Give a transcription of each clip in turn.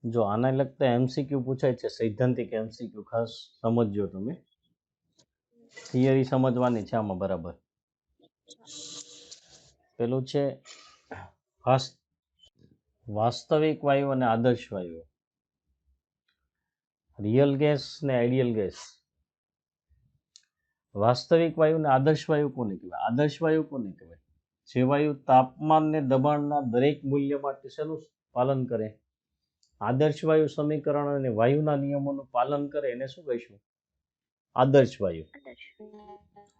જો આના લગતા એમસીક્યુ પૂછાય છે, સૈદ્ધાંતિક એમસીક્યુ ખાસ સમજજો તમે. થિયરી સમજવાની છે આમાં બરાબર. પેલું છે વાસ્તવિક વાયુ અને આદર્શ વાયુ. રિયલ ગેસ ને આઈડિયલ ગેસ. વાસ્તવિક વાયુ ને આદર્શ વાયુ કોને કહેવાય? આદર્શ વાયુ કોને કહેવાય? જે વાયુ તાપમાન ને દબાણના દરેક મૂલ્ય માટે શેનું પાલન કરે? આદર્શ વાયુ સમીકરણ અને વાયુના નિયમોનું પાલન કરે એને શું કહીશું? આદર્શ વાયુ.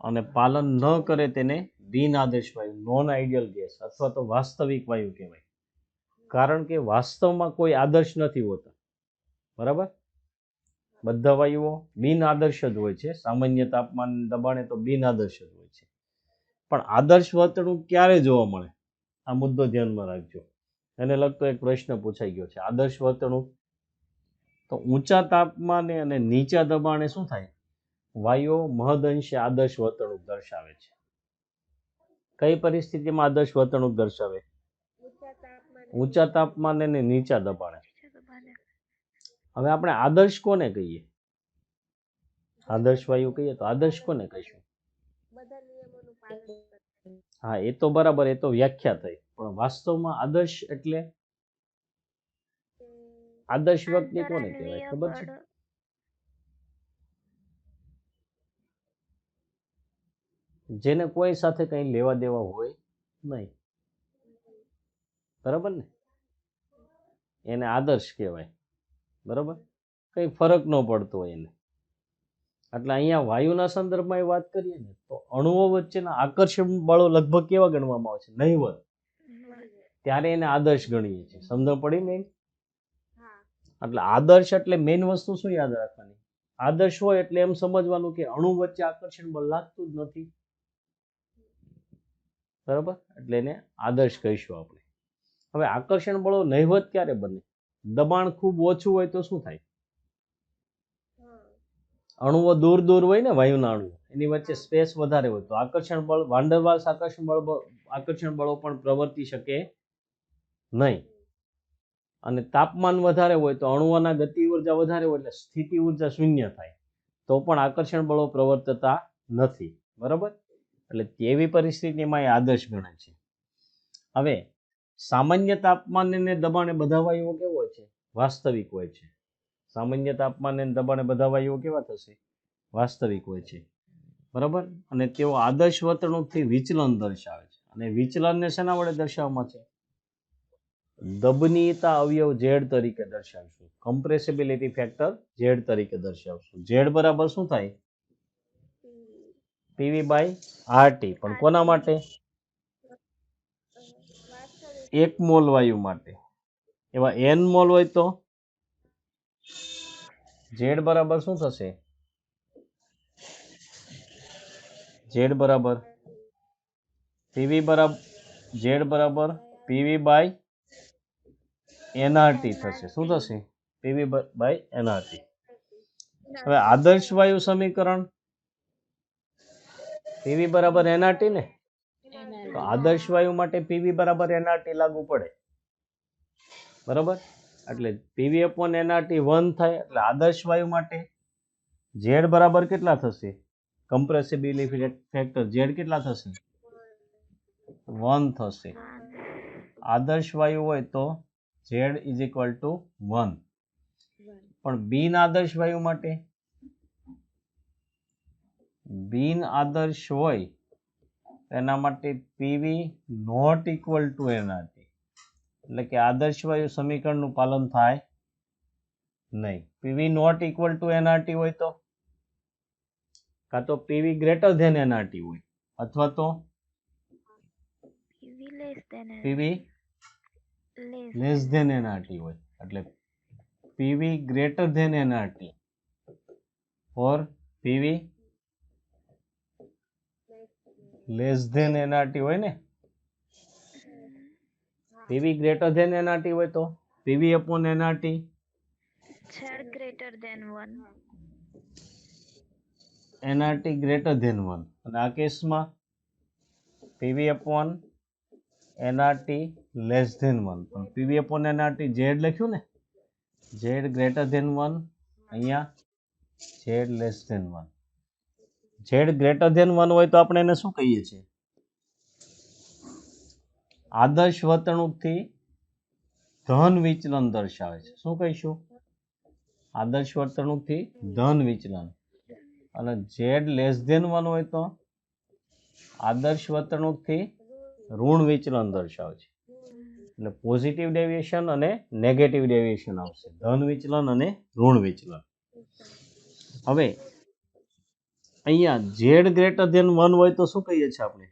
અને પાલન ન કરે તેને બિન આદર્શ વાયુ, નોન આઈડિયલ ગેસ અથવા તો વાસ્તવિક વાયુ કહેવાય. કારણ કે વાસ્તવમાં કોઈ આદર્શ નથી હોતા, બરાબર? બધા વાયુઓ બિન આદર્શ જ હોય છે. સામાન્ય તાપમાન દબાણે તો બિન આદર્શ જ હોય છે. પણ આદર્શ વર્તણૂક ક્યારે જોવા મળે? આ મુદ્દો ધ્યાનમાં રાખજો. એને લગતો એક પ્રશ્ન પૂછાઈ ગયો છે. આદર્શ વર્તણૂક તો ઊંચા તાપમાને અને નીચા દબાણે શું થાય? વાયુઓ મહદઅંશે આદર્શ વર્તણૂક દર્શાવે છે. કઈ પરિસ્થિતિમાં આદર્શ વર્તણૂક દર્શાવે? ઊંચા તાપમાને અને નીચા દબાણે. હવે આપણે આદર્શ કોને કહીએ? આદર્શ વાયુ કહીએ તો આદર્શ કોને કહીશું? હા, એ તો બરાબર, એ તો વ્યાખ્યા થઈ. પણ વાસ્તવમાં આદર્શ એટલે આદર્શ વ્યક્તિ કોને કહેવાય ખબર છે? જેને કોઈ સાથે કઈ લેવા દેવા હોય નહીં, બરાબર ને? એને આદર્શ કહેવાય, બરાબર? કઈ ફરક ન પડતો હોય એને. એટલે અહીંયા વાયુના સંદર્ભમાં વાત કરીએ ને તો અણુઓ વચ્ચેના આકર્ષણ બળો લગભગ કેવા ગણવામાં આવે છે? નહિવત. ત્યારે એને આદર્શ ગણીએ છીએ. સમજ પડી ને? એટલે આદર્શ એટલે મેઇન વસ્તુ શું યાદ રાખવાની? આદર્શ હોય એટલે એમ સમજવાનું કે અણુ વચ્ચે આકર્ષણ બળ લાગતું જ નથી, બરાબર? એટલે એને આદર્શ કહીશું આપણે. હવે આકર્ષણ બળો નહિવત ક્યારે બને? દબાણ ખૂબ ઓછું હોય તો શું થાય? અણુઓ દૂર દૂર હોય ને, વાયુના અણુઓ એની વચ્ચે સ્પેસ વધારે હોય તો આકર્ષણ બળ, વાન ડર વાલ્સ આકર્ષણ બળો પણ પ્રવર્તી શકે નહીં. અને તાપમાન વધારે હોય તો અણુઓના ગતિ ઉર્જા વધારે હોય એટલે સ્થિતિ ઉર્જા શૂન્ય થાય તો પણ આકર્ષણ બળો પ્રવર્તતા નથી, બરાબર? એટલે તેવી પરિસ્થિતિમાં એ આદર્શ ગણાય છે. હવે સામાન્ય તાપમાન અને દબાણે બધા વાયુઓ કેવો હોય છે? વાસ્તવિક હોય છે. સામાન્ય તાપમાન અને દબાણે બધા વાયુઓ કેવા થશે? વાસ્તવિક હોય છે, બરાબર? અને તેઓ આદર્શ વર્તણૂકથી વિચલન દર્શાવે છે. અને વિચલનને શેના વડે દર્શાવવામાં છે? દબનીયતા અવયવ ઝેડ તરીકે દર્શાવશું. કમ્પ્રેસિબિલિટી ફેક્ટર ઝેડ તરીકે દર્શાવશું. ઝેડ બરાબર શું થાય? PV by RT. પણ કોના માટે? એક મોલ વાયુ માટે. એવા n મોલ હોય તો ઝેડ બરાબર શું થશે? ઝેડ બરાબર પીવી બરાબર ઝેડ બરાબર પીવી બાય એનઆરટી થશે. શું થશે? PV by NRT. હવે આદર્શ વાયુ સમીકરણ પીવી બરાબર એનઆરટી ને, તો આદર્શ વાયુ માટે પીવી બરાબર એનઆરટી લાગુ પડે, બરાબર? એટલે પીવી અપોન એનઆરટી 1 થાય. એટલે આદર્શ વાયુ માટે ઝેડ બરાબર કેટલા થશે? કમ્પ્રેસિબિલિટી ફેક્ટર ઝેડ કેટલા થશે? 1 થશે. આદર્શ વાયુ હોય તો ઝેડ ઇઝ ઇક્વલ ટુ 1. પણ બિન આદર્શ વાયુ માટે, બિન આદર્શ હોય એના માટે PV not equal to NRT. એટલે કે આદર્શ વાયુ સમીકરણનું પાલન થાય નહીં. PV not equal to NRT હોય તો કાં તો પીવી ગ્રેટર ધેન એનઆરટી હોય અથવા તો પીવી લેસ ધેન એનઆરટી હોય. એટલે PV greater than NRT or PV less than NRT હોય ને. પીવી ગ્રેટર ધેન એનઆરટી હોય તો PV upon NRT greater than 1. NRT greater than 1. અને આ કેસમાં PV upon NRT less than 1. પણ પીવી અપોન એનઆરટી ઝેડ લખ્યું ને, ઝેડ ગ્રેટર ધેન 1, અહીંયા Z less than 1. Z greater than 1 હોય તો આપણે એને શું કહીએ છીએ? આદર્શ વર્તણૂકથી ધન વિચલન દર્શાવે છે. શું કહીશું? આદર્શ વર્તણૂકથી ધન વિચલન. અને ઝેડ લેસ ધેન 1 હોય તો આદર્શ વર્તણૂકથી ઋણ વિચલન દર્શાવે છે. એટલે પોઝિટિવ ડેવિએશન અને નેગેટિવ ડેવિએશન આવશે, ધન વિચલન અને ઋણ વિચલન. હવે અહીંયા ઝેડ ગ્રેટર ધેન 1 હોય તો શું કહીએ છીએ આપણે?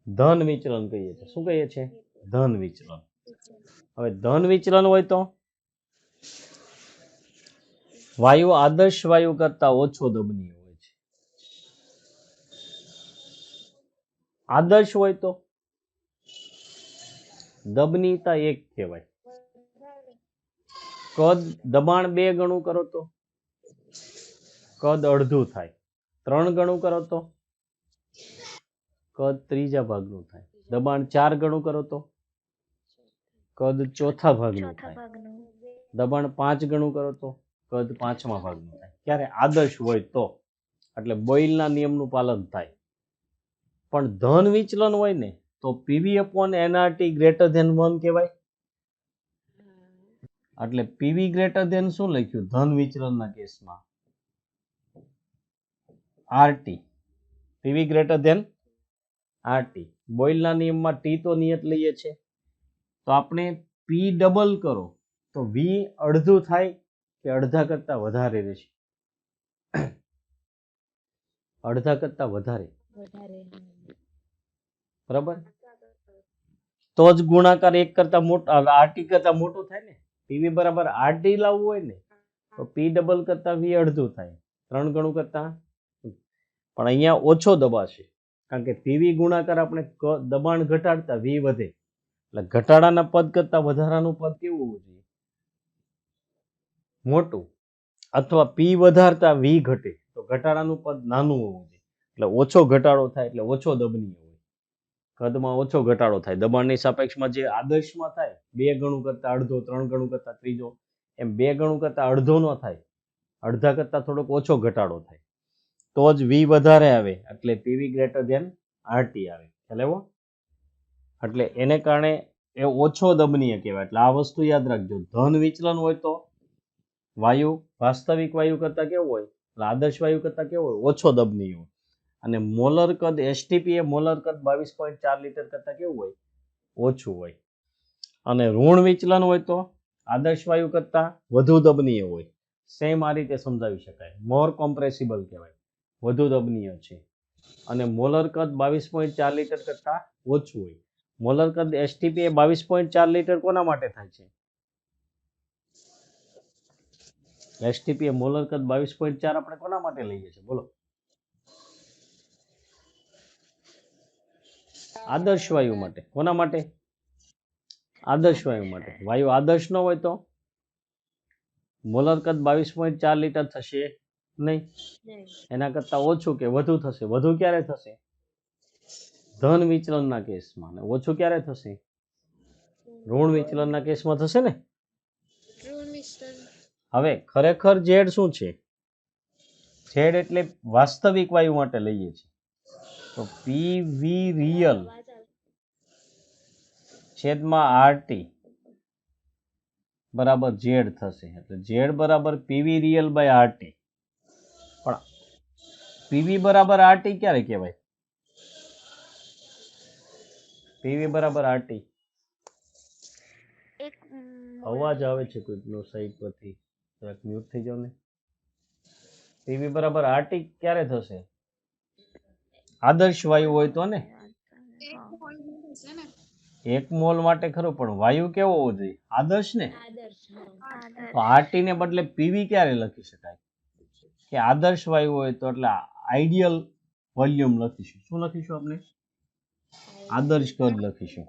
ધન વિચલન કહીએ છીએ. શું કહીએ છીએ? ધન વિચલન. હવે ધન વિચલન હોય તો વાયુ આદર્શ વાયુ કરતા ઓછો દબનીય હોય છે. આદર્શ હોય તો દબનીયતા 1 કહેવાય. કદ દબાણ 2 ગણું કરો તો કદ અડધું થાય. 3 ગણું કરો તો કદ ત્રીજા ભાગનું થાય. દબાણ 4 ગણું કરો તો કદ ચોથા ભાગનું થાય. દબાણ 5 ગણું કરો તો કદ પાંચમા ભાગનું થાય. ક્યારે? આદર્શ હોય તો. એટલે બોયલના નિયમનું પાલન થાય. પણ ધન વિચલન હોય ને તો PV upon NRT greater than 1 કહેવાય. એટલે પીવી ગ્રેટર ધેન શું લખ્યું ધન વિચલનના કેસમાં? RT. PV greater than RT. બોયલના નિયમમાં ટી તો નિયત લઈએ છે, તો આપણે પી ડબલ કરો તો વી અડધું થાય કે અડધા કરતા વધારે રહેશે? અડધા કરતા વધારે. બરાબર. તો જ ગુણાકાર 1 કરતા મોટો, આરટી કરતા મોટો થાય ને. પીવી બરાબર આરટી લાવવું હોય ને તો પી ડબલ કરતા વી અડધું થાય, 3 ગણું કરતા. પણ અહીંયા ઓછો દબાશે કારણ કે પીવી ગુણાકાર આપણે દબાણ ઘટાડતા વી વધે. એટલે ઘટાડાના પદ કરતા વધારાનું પદ કેવું હોવું જોઈએ? મોટું. અથવા પી વધારતા વી ઘટે તો ઘટાડાનું પદ નાનું હોવું જોઈએ. એટલે ઓછો ઘટાડો થાય એટલે ઓછો દબનીય હોય. કદમાં ઓછો ઘટાડો થાય. દબાણની સાપેક્ષમાં જે આદર્શમાં થાય 2 ગણું કરતા અડધો, 3 ગણું કરતા ત્રીજો, એમ 2 ગણું કરતા અડધો ન થાય, અડધા કરતા થોડોક ઓછો ઘટાડો થાય તો જ વી વધારે આવે. એટલે પીવી ગ્રેટર ધેન આરટી આવે. ખ્યાલ આવ્યો? એટલે એને કારણે એ ઓછો દબનીય કહેવાય. એટલે આ વસ્તુ યાદ રાખજો. ધન વિચલન હોય તો વાયુ વાસ્તવિક વાયુ કરતા કેવો હોય? એટલે આદર્શ વાયુ કરતા કેવો હોય? ઓછો દબનીય હોય. અને મોલર કદ એસટીપી એ મોલર કદ 22.4 લીટર કરતા કેવું હોય? ઓછું હોય. અને ઋણ વિચલન હોય તો આદર્શ વાયુ કરતા વધુ દબનીય હોય. સેમ આ રીતે સમજાવી શકાય. મોર કોમ્પ્રેસિબલ કહેવાય, વધુ દબનીય છે. અને મોલર કદ 22.4 લીટર કરતા ઓછું હોય. મોલર કદ એસટીપી એ 22.4 લીટર કોના માટે થાય છે? એસટીપી એ મોલર કદ 22.4 આપણે કોના માટે લઈએ છીએ? બોલો. આદર્શ વાયુ માટે. કોના માટે? આદર્શ વાયુ માટે. વાયુ આદર્શ ન હોય તો મોલર કદ 22.4 લીટર થશે નહીં. એના કરતા ઓછું કે વધુ થશે. વધુ ક્યારે થશે? ધન વિચલનના કેસમાં. ઓછું ક્યારે થશે? ઋણ વિચલનના કેસમાં થશે ને. હવે ખરેખર ઝેડ શું છે? ઝેડ એટલે વાસ્તવિક વાયુ માટે લઈએ છીએ તો પીવી રિયલ છેદમાં આરટી બરાબર ઝેડ થશે. એટલે ઝેડ બરાબર પીવી રિયલ બાય આરટી. પણ પીવી બરાબર આરટી ક્યારે કહેવાય? પીવી બરાબર આરટી. અવાજ આવે છે કોઈકનો સાઈડ પરથી, જરાક મ્યુટ થઈ જાવ ને. પીવી બરાબર આરટી ક્યારે થશે? આદર્શ વાયુ હોય તો ને. 1 મોલ માટે ખરું, પણ વાયુ કેવો હોવો જોઈએ? આદર્શ ને. તો આરટી ને બદલે પીવી ક્યારે લખી શકાય? કે આદર્શ વાયુ હોય તો એટલે આઈડિયલ વોલ્યુમ લખીશું. શું લખીશું આપણે? આદર્શ કદ લખીશું.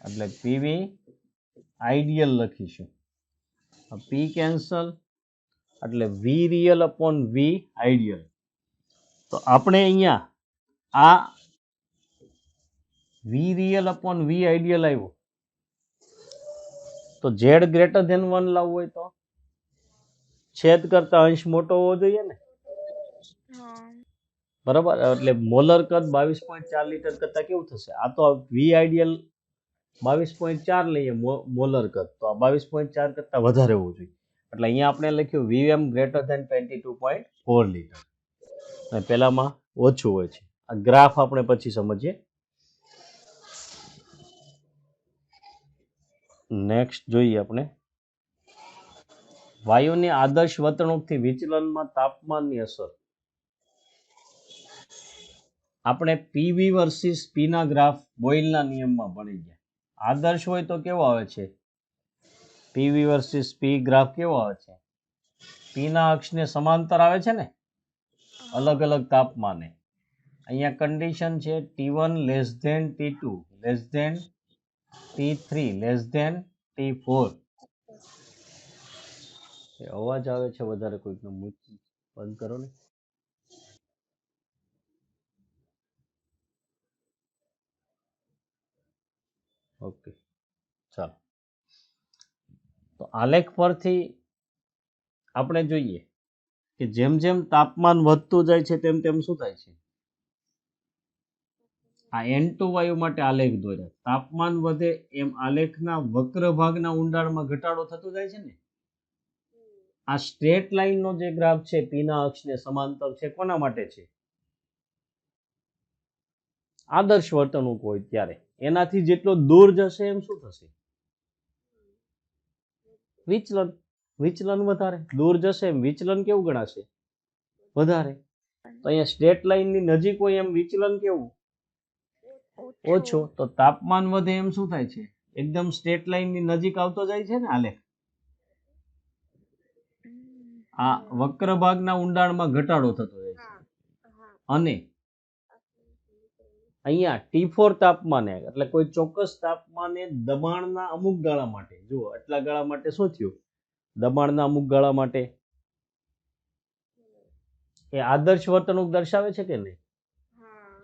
એટલે પીવી આઈડિયલ લખીશું. પી કેન્સલ એટલે વી રિયલ અપોન વી આઈડિયલ. તો આપણે અહીંયા આ વી રિયલ અપોન વી આઈડિયલ આવ્યું તો ઝેડ ગ્રેટર ધેન 1 લાવવું હોય તો છેદ કરતા અંશ મોટો હોવો જોઈએ ને, હા બરાબર. એટલે મોલર કદ 22.4 લીટર કરતા કેવું થશે? આ તો વી આઈડિયલ 22.4 લઈએ મોલર કદ, તો આ 22.4 કરતા વધારે હોવું જોઈએ. એટલે અહીંયા આપણે લખ્યું વીએમ ગ્રેટર ધેન 22.4 લીટર, અને પેલામાં ઓછું હોય છે. આ ગ્રાફ આપણે પછી સમજીએ. નેક્સ્ટ જોઈએ આપણે વાયુની આદર્શ વર્તણૂકથી વિચલનમાં તાપમાનની અસર. આપણે પીવી વર્સિસ પી ના ગ્રાફ બોયલના નિયમમાં ભણી ગયા. આદર્શ હોય તો કેવો આવે છે? પીવી વર્સિસ પી ગ્રાફ કેવો આવે છે? પી ના અક્ષને સમાંતર આવે છે ને, અલગ અલગ તાપમાને. અહીંયા કન્ડિશન છે T1 less than T2 less than T3 less than T4. અવાજ આવે છે વધારે, કોઈકનો બંધ કરો ને. ઓકે, ચાલો. તો આલેખ પરથી આપણે જોઈએ કે જેમ જેમ તાપમાન વધતું જાય છે તેમ તેમ શું થાય છે? આ N2 વાયુ માટે આલેખ દોર્યા. તાપમાન વધે એમ આલેખના વક્ર ભાગના ઊંડાણમાં ઘટાડો થતો જાય છે ને. આ સ્ટ્રેટ લાઈનનો જે ગ્રાફ છે પીના અક્ષને સમાંતર છે, કોના માટે છે? આદર્શ વર્તણૂક હોય ત્યારે. એનાથી જેટલો દૂર જશે એમ શું થશે? વિચલન. વિચલન વધારે. દૂર જશે એમ વિચલન કેવું ગણાશે? વધારે. તો અહીંયા સ્ટ્રેટ લાઈનની નજીક હોય એમ વિચલન કેવું? ઓછો. તો તાપમાન વધે એમ શું થાય છે? એકદમ સ્ટ્રેટ લાઈનની નજીક આવતો જાય છે ને આલેખ. આ વક્ર ભાગના ઊંડાણમાં ઘટાડો થતો જાય છે. અને અહીંયા T4 તાપમાને, એટલે કોઈ ચોક્કસ તાપમાને દબાણના અમુક ગાળા માટે, જુઓ આટલા ગાળા માટે શું થયું? દબાણના અમુક ગાળા માટે એ આદર્શ વર્તણૂક દર્શાવે છે કે નહીં?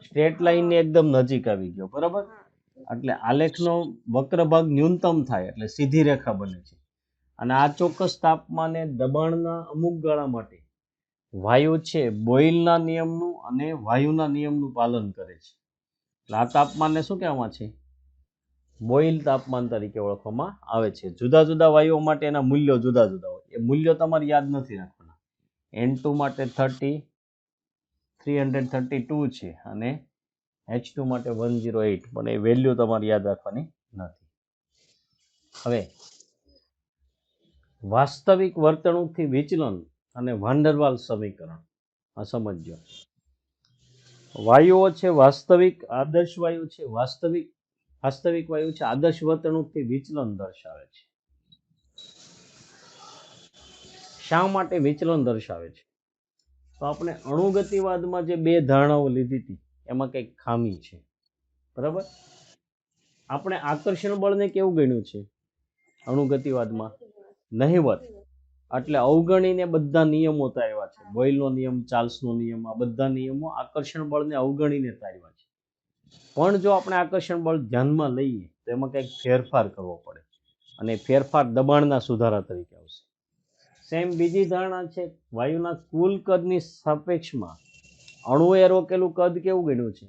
સ્ટ્રેટ લાઈનની એકદમ નજીક આવી ગયો, બરાબર. એટલે આલેખનો વક્ર ભાગ ન્યૂનતમ થાય એટલે સીધી રેખા બને છે. અને આ ચોક્કસ તાપમાને દબાણના અમુક ગાળા માટે વાયુ છે બોયલના નિયમનું અને વાયુના નિયમનું પાલન કરે છે. એટલે આ તાપમાનને શું કહેવામાં છે? બોઇલ તાપમાન તરીકે ઓળખવામાં આવે છે. જુદા જુદા વાયુઓ માટે એના મૂલ્યો જુદા જુદા હોય. એ મૂલ્યો તમારે યાદ નથી રાખવાના. N2 માટે 332 છે અને H2 માટે 108, પણ એ વેલ્યુ તમારે યાદ રાખવાની નથી. હવે વાસ્તવિક વર્તણૂકથી વિચલન અને વાન્ડરવાલ સમીકરણ આ સમજ્યો. વાયુઓ છે વાસ્તવિક, આદર્શ વાયુ છે વાસ્તવિક વાયુ છે આદર્શ વર્તણૂકથી વિચલન દર્શાવે છે. શા માટે વિચલન દર્શાવે છે? તો આપણે અણુગતિવાદમાં જે બે ધારણાઓ લીધી હતી એમાં કંઈક ખામી છે, બરાબર. આપણે આકર્ષણ બળને કેવું ગણ્યું છે અણુગતિવાદમાં? નહિવત. એટલે અવગણીને બધા નિયમો તાર્યા છે. બોયલનો નિયમ, ચાર્લ્સનો નિયમ, આ બધા નિયમો આકર્ષણ બળને અવગણીને તાર્યા છે. પણ જો આપણે આકર્ષણ બળ ધ્યાનમાં લઈએ તો એમાં કંઈક ફેરફાર કરવો પડે, અને ફેરફાર દબાણના સુધારા તરીકે આવશે. સેમ બીજી ધારણા છે, વાયુના કુલ કદની સાપેક્ષમાં અણુએ રોકેલું કદ કેવું ગણ્યું છે?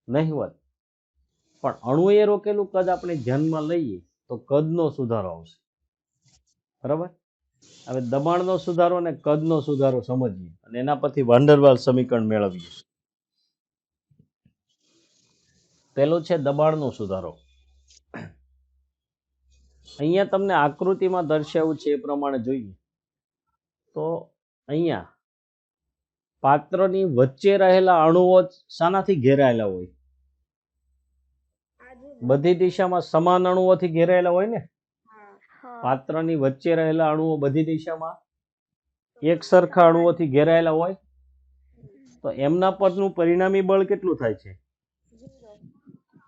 નહિવત. પણ અણુએ રોકેલું કદ આપણે ધ્યાનમાં લઈએ તો કદનો સુધારો આવશે, બરાબર. હવે દબાણનો સુધારો અને કદનો સુધારો સમજીએ અને એના પરથી વાન્ડરવાલ સમીકરણ મેળવીએ. પેલું છે દબાણનો સુધારો. અહીંયા તમને આકૃતિમાં દર્શાવ્યું છે એ પ્રમાણે જોઈએ તો અહીંયા પાત્રની વચ્ચે રહેલા અણુઓ શાનાથી ઘેરાયેલા હોય? બધી દિશામાં સમાન અણુઓથી ઘેરાયેલા હોય ને. પાત્રની વચ્ચે રહેલા અણુઓ બધી દિશામાં એક સરખા અણુઓથી ઘેરાયેલા હોય તો એમના પરનું પરિણામી બળ કેટલું થાય છે?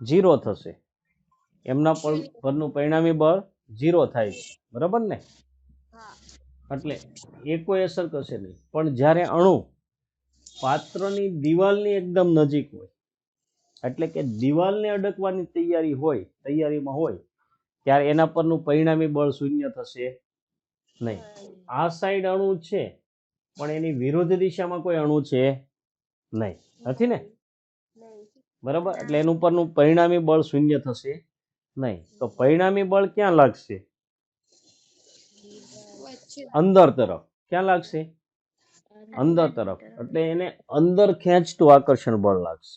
0 થશે. એમના પરનું પરિણામી બળ 0 થાય છે, બરાબર ને. એટલે એ કોઈ અસર કરશે નહીં. પણ જ્યારે અણુ પાત્રની દિવાલની એકદમ નજીક હોય, એટલે કે દિવાલને અડકવાની તૈયારીમાં હોય, ત્યારે એના પરનું પરિણામી બળ શૂન્ય થશે નહીં. આ સાઈડ અણુ છે પણ એની વિરુદ્ધ દિશામાં કોઈ અણુ છે નહીં, નથી ને? બરાબર, એટલે એનું પરનું પરિણામી બળ શૂન્ય થશે નહીં. તો પરિણામી બળ ક્યાં લાગશે? અંદર તરફ. ક્યાં લાગશે? અંદર તરફ. એટલે એને અંદર ખેંચતું આકર્ષણ બળ લાગશે.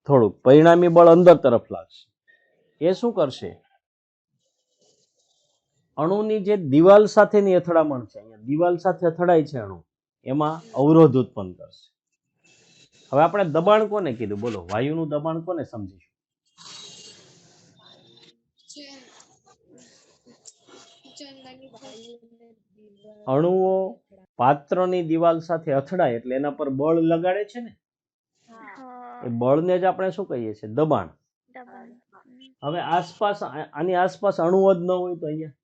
થોડુંક પરિણામી બળ અંદર તરફ લાગશે. એ શું કરશે? અણુની જે દિવાલ સાથેની અથડામણ છે, અહીંયા દિવાલ સાથે અથડાય છે અણુ, એમાં અવરોધ ઉત્પન્ન કરશે. હવે આપણે દબાણ કોને કીધું? બોલો, વાયુનું દબાણ કોને સમજીશું? અણુઓ પાત્રની દિવાલ સાથે અથડાય એટલે એના પર બળ લગાડે છે ને, એ બળને જ આપણે શું કહીએ છીએ? દબાણ. હવે આસપાસ આની આસપાસ અણુઓ જ ન હોય તો અહીંયા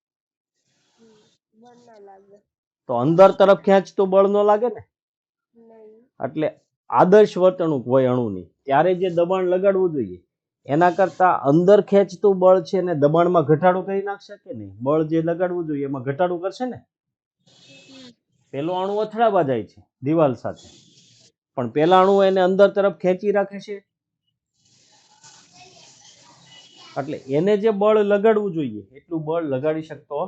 તો અંદર તરફ ખેંચતું બળ ન લાગે ને. એટલે આદર્શ વર્તણૂક હોય અણુની ત્યારે જે દબાણ લગાડવું જોઈએ એના કરતા અંદર ખેંચતું બળ છે ને દબાણમાં ઘટાડો કરી નાખશે કે નહીં? બળ જે લગાડવું જોઈએ એમાં ઘટાડો કરશે ને. પેલો અણુ અથડાવા જાય છે દિવાલ સાથે, પણ પેલા અણુ એને અંદર તરફ ખેંચી રાખે છે, એટલે એને જે બળ લગાડવું જોઈએ એટલું બળ લગાડી શકતો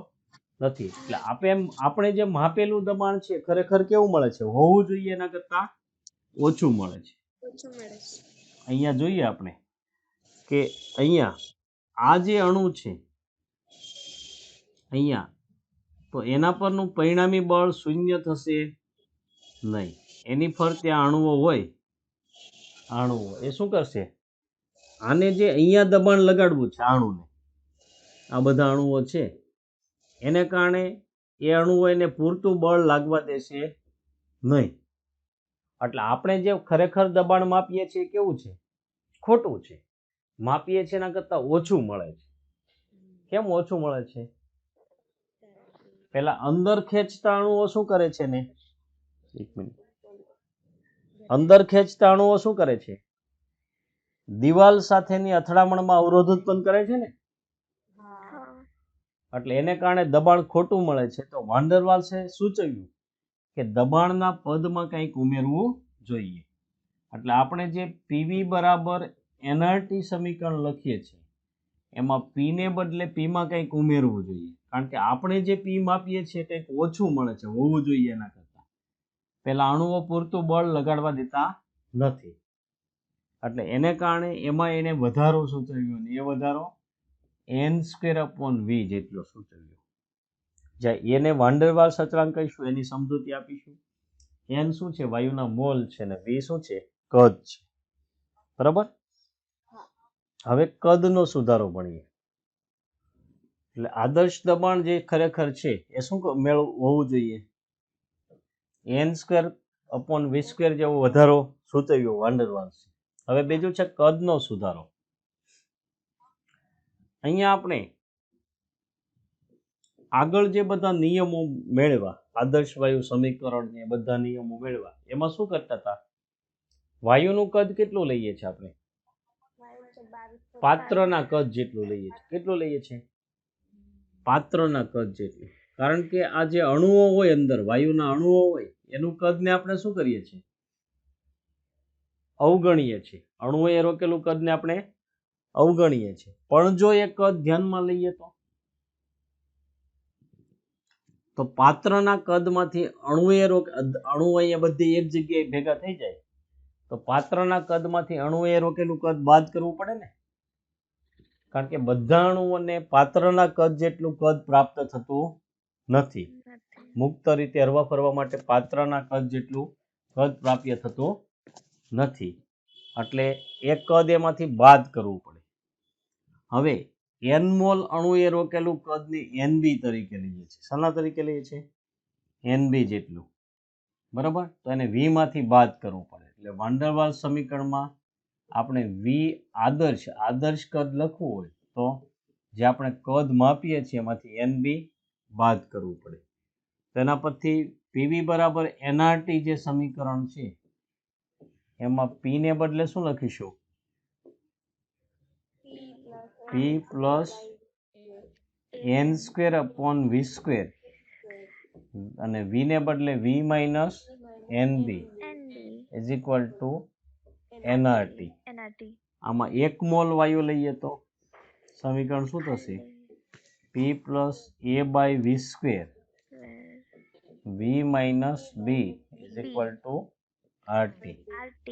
નથી. એટલે આપણે જે માપેલું દબાણ છે ખરેખર કેવું મળે છે? હોવું જોઈએ એના કરતા ઓછું મળે છે. અહીંયા જોઈએ આપણે કે અહીંયા આ જે અણુ છે અહીંયા, તો એના પરનું પરિણામી બળ શૂન્ય થશે નહીં. એની ફરતે અણુઓ હોય, અણુઓ એ શું કરશે? આને જે અહીંયા દબાણ લગાડવું છે અણુને, આ બધા અણુઓ છે એને કારણે એ અણુઓ એને પૂરતું બળ લાગવા દેશે નહીં. એટલે આપણે જે ખરેખર દબાણ માપીએ છીએ કેવું છે? ખોટું છે. માપીએ છીએ એના કરતા ઓછું મળે છે. કેમ ઓછું મળે છે? પેલા અંદર ખેંચતા અણુઓ શું કરે છે ને? એક મિનિટ. અંદર ખેંચતા અણુઓ શું કરે છે? દિવાલ સાથેની અથડામણમાં અવરોધ ઉત્પન્ન કરે છે ને, એટલે એને કારણે દબાણ ખોટું મળે છે. તો વાન ડર વાલ્સે સૂચવ્યું કે દબાણના પદમાં કંઈક ઉમેરવું જોઈએ. એટલે આપણે જે પીવી બરાબર એનઆરટી સમીકરણ લખીએ છીએ એમાં પી ને બદલે પી માં કંઈક ઉમેરવું જોઈએ, કારણ કે આપણે જે પી માપીએ છીએ કંઈક ઓછું મળે છે હોવું જોઈએ એના કરતા. પેલા અણુઓ પૂરતું બળ લગાડવા દેતા નથી, એટલે એને કારણે એમાં એને વધારો સૂચવ્યો ને એ વધારો n² v જેટલો સૂચવ્યો. જ્યાં એને વાન ડર વાલ્સ અચળાંક કહીશું એની સમજૂતી આપીશું. n શું છે? વાયુના મોલ છે ને v શું છે? કદ છે. બરાબર. હવે કદનો સુધારો ભણીએ. એટલે આદર્શ દબાણ જે ખરેખર છે એ શું હોવું જોઈએ? n² જેવો વધારો સૂચવ્યો વાન ડર વાલ્સ. હવે બીજું છે કદનો સુધારો. અહીંયા આપણે આગળ જે બધા નિયમો મેળવ્યા, આદર્શ વાયુ સમીકરણ ને બધા નિયમો મેળવ્યા, એમાં શું કરતા હતા? વાયુનું કદ કેટલું લઈએ છીએ આપણે? પાત્રના કદ જેટલું લઈએ છીએ. કેટલું લઈએ છીએ? પાત્રના કદ જેટલું. કારણ કે આ જે અણુઓ હોય અંદર, વાયુના અણુઓ હોય, એનું કદને આપણે શું કરીએ છીએ? અવગણીએ છીએ. અણુઓએ રોકેલું કદને આપણે અવગણીએ છીએ. પણ જો એ કદ ધ્યાનમાં લઈએ તો પાત્રના કદમાંથી અણુઓ અહીંયા બધી એક જગ્યાએ ભેગા થઈ જાય તો પાત્રના કદમાંથી અણુએ રોકેલું કદ બાદ કરવું પડે ને, કારણ કે બધા અણુઓને પાત્રના કદ જેટલું કદ પ્રાપ્ત થતું નથી. મુક્ત રીતે હરવા ફરવા માટે પાત્રના કદ જેટલું કદ પ્રાપ્ય થતું નથી, એટલે એક કદ એમાંથી બાદ કરવું પડે. હવે n મોલ અણુએ રોકેલું કદને nb તરીકે લઈએ છીએ. શાના તરીકે લઈએ છીએ? nb જેટલું. બરાબર. તો એને v માંથી બાદ કરવું પડે. એટલે વાન ડર વાલ્સ સમીકરણમાં આપણે v આદર્શ કદ લખવું હોય તો જે આપણે કદ માપીએ છીએ એમાંથી nb બાદ કરવું પડે. તેના પરથી pv બરાબર nRT જે સમીકરણ છે એમાં p ને બદલે શું લખીશું? p plus N square upon V square અને વી ને બદલે V minus N B NB is equal to NRT. NRT આમાં 1 મોલ વાયુ લઈએ તો સમીકરણ શું થશે? P plus A by V square V minus B is equal to RT. RT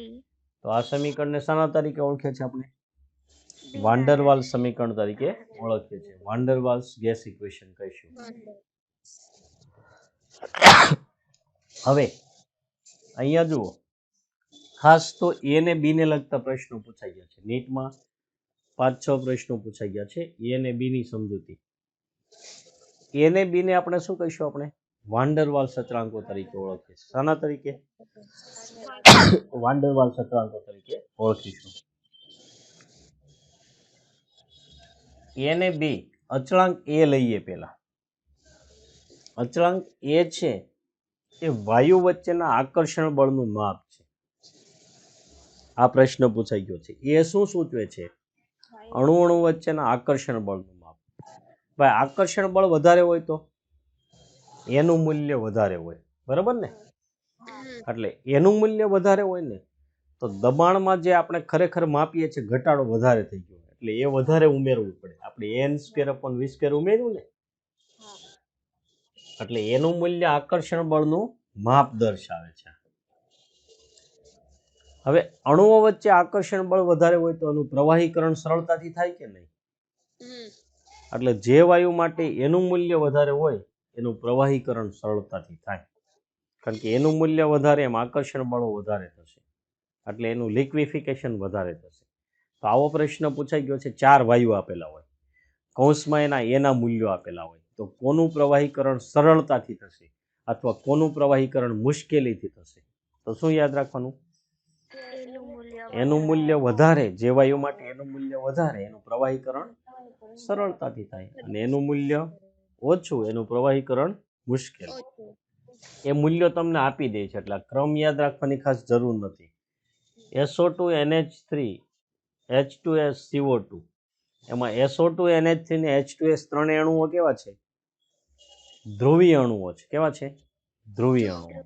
તો આ સમીકરણને શાના તરીકે ઓળખે છે આપણે? વાન der વાલ્સ સમીકરણ તરીકે ઓળખીએ છીએ. વાન der વાલ્સ ગેસ ઇક્વેશન કહીશું. હવે અહીંયા જુઓ, ખાસ તો એ ને બી ને લગતા પ્રશ્નો પૂછાઈ ગયા છે નીટમાં. 5-6 પ્રશ્નો પૂછાઈ ગયા છે એ અને બી ની સમજૂતી. એ ને બી ને આપણે શું કહીશું? આપણે વાન der વાલ્સ અચળાંકો તરીકે ઓળખીએ છીએ. શાના તરીકે? વાન der વાલ્સ અચળાંકો તરીકે ઓળખીશું. એ ને બી અચળાંક એ લઈએ. પહેલા અચળાંક એ છે એ વાયુ વચ્ચેના આકર્ષણ બળનું માપ છે. આ પ્રશ્ન પૂછાઈ ગયો છે. એ શું સૂચવે છે? અણુ અણુ વચ્ચેના આકર્ષણ બળનું માપ. ભાઈ આકર્ષણ બળ વધારે હોય તો એનું મૂલ્ય વધારે હોય, બરાબર ને? એટલે એનું મૂલ્ય વધારે હોય ને તો દબાણમાં જે આપણે ખરેખર માપીએ છીએ ઘટાડો વધારે થઈ ગયો, એટલે એ વધારે ઉમેરવું પડે. આપણે N square upon V square ઉમેર્યું ને, એટલે એનું મૂલ્ય આકર્ષણ બળનું માપ દર્શાવે છે. હવે અણુઓ વચ્ચે આકર્ષણ બળ વધારે હોય તો એનું પ્રવાહીકરણ સરળતાથી થાય કે નહીં? એટલે જે વાયુ માટે એનું મૂલ્ય વધારે હોય એનું પ્રવાહીકરણ સરળતાથી થાય, કારણ કે એનું મૂલ્ય વધારે એમ આકર્ષણ બળો વધારે થશે, એટલે એનું લિક્વિફિકેશન વધારે થશે. તો આવો પ્રશ્ન પૂછાઈ ગયો છે. 4 વાયુ આપેલા હોય, કૌંસમાં એના મૂલ્યો આપેલા હોય, તો કોનું પ્રવાહીકરણ સરળતાથી થશે અથવા કોનું પ્રવાહીકરણ મુશ્કેલીથી થશે? તો શું યાદ રાખવાનું? એનું મૂલ્ય વધારે. જે વાયુ માટે એનું મૂલ્ય વધારે એનું પ્રવાહીકરણ સરળતાથી થાય, અને એનું મૂલ્ય ઓછું એનું પ્રવાહીકરણ મુશ્કેલ. એ મૂલ્યો તમને આપી દે છે, એટલે ક્રમ યાદ રાખવાની ખાસ જરૂર નથી. SO2 NH3 H2S CO2, એમાં SO2 NH3 ને H2S ત્રણે અણુઓ કેવા છે? ધ્રુવીય અણુઓ છે. કેવા છે? ધ્રુવીય અણુઓ.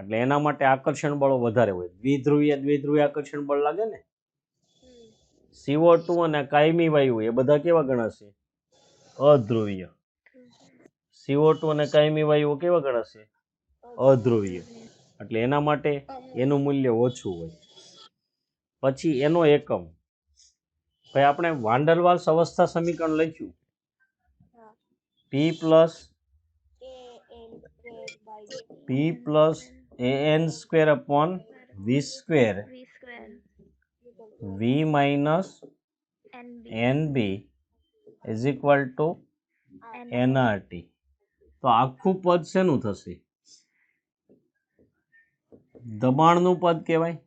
એટલે એના માટે આકર્ષણ બળો વધારે હોય. દ્વિધ્રુવીય આકર્ષણ બળ લાગે ને. CO2 અને કાયમી વાયુ એ બધા કેવા ગણાશે? અધ્રુવીય. CO2 અને કાયમી વાયુઓ કેવા ગણાશે? અધ્રુવીય. એટલે એના માટે એનું મૂલ્ય ઓછું હોય. પછી એનો એકમ. ભાઈ આપણે વાન der વાલ્સ અવસ્થા સમીકરણ લખ્યું. P plus AN square upon V square V minus NB is equal to NRT. તો આખું પદ શેનું થશે? દબાણનું પદ કહેવાય.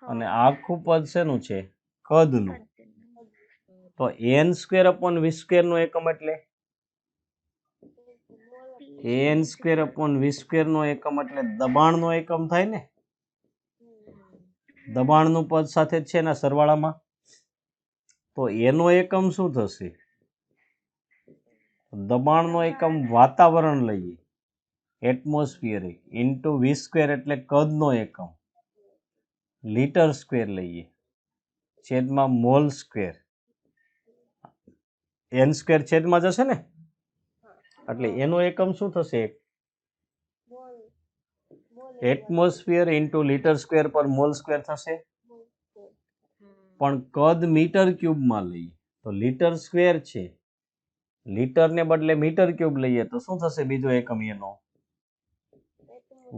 અને આખું પદ શેનું છે? કદનું. તો N square upon V square નો એકમ એટલે N square upon V square નો એકમ એટલે દબાણનો એકમ થાય ને. દબાણનું પદ સાથે જ છે એના સરવાળામાં. તો એનો એકમ શું થશે? દબાણનો એકમ વાતાવરણ લઈએ, એટમોસ્ફિયરિક, ઇન્ટુ વી સ્ક્વેર એટલે કદનો એકમ, લીટર સ્ક્વેર લઈએ, છેદમાં મોલ સ્ક્વેર. એન સ્ક્વેર છેદમાં જશે ને, એટલે એનો એકમ શું થશે? એટમોસ્ફિયર ઇન્ટુ લીટર સ્ક્વેર પર મોલ સ્ક્વેર થશે. પણ કદ મીટર ક્યુબમાં લઈએ તો લીટર સ્ક્વેર છે, લીટરને બદલે મીટર ક્યુબ લઈએ તો શું થશે? બીજો એકમ એનો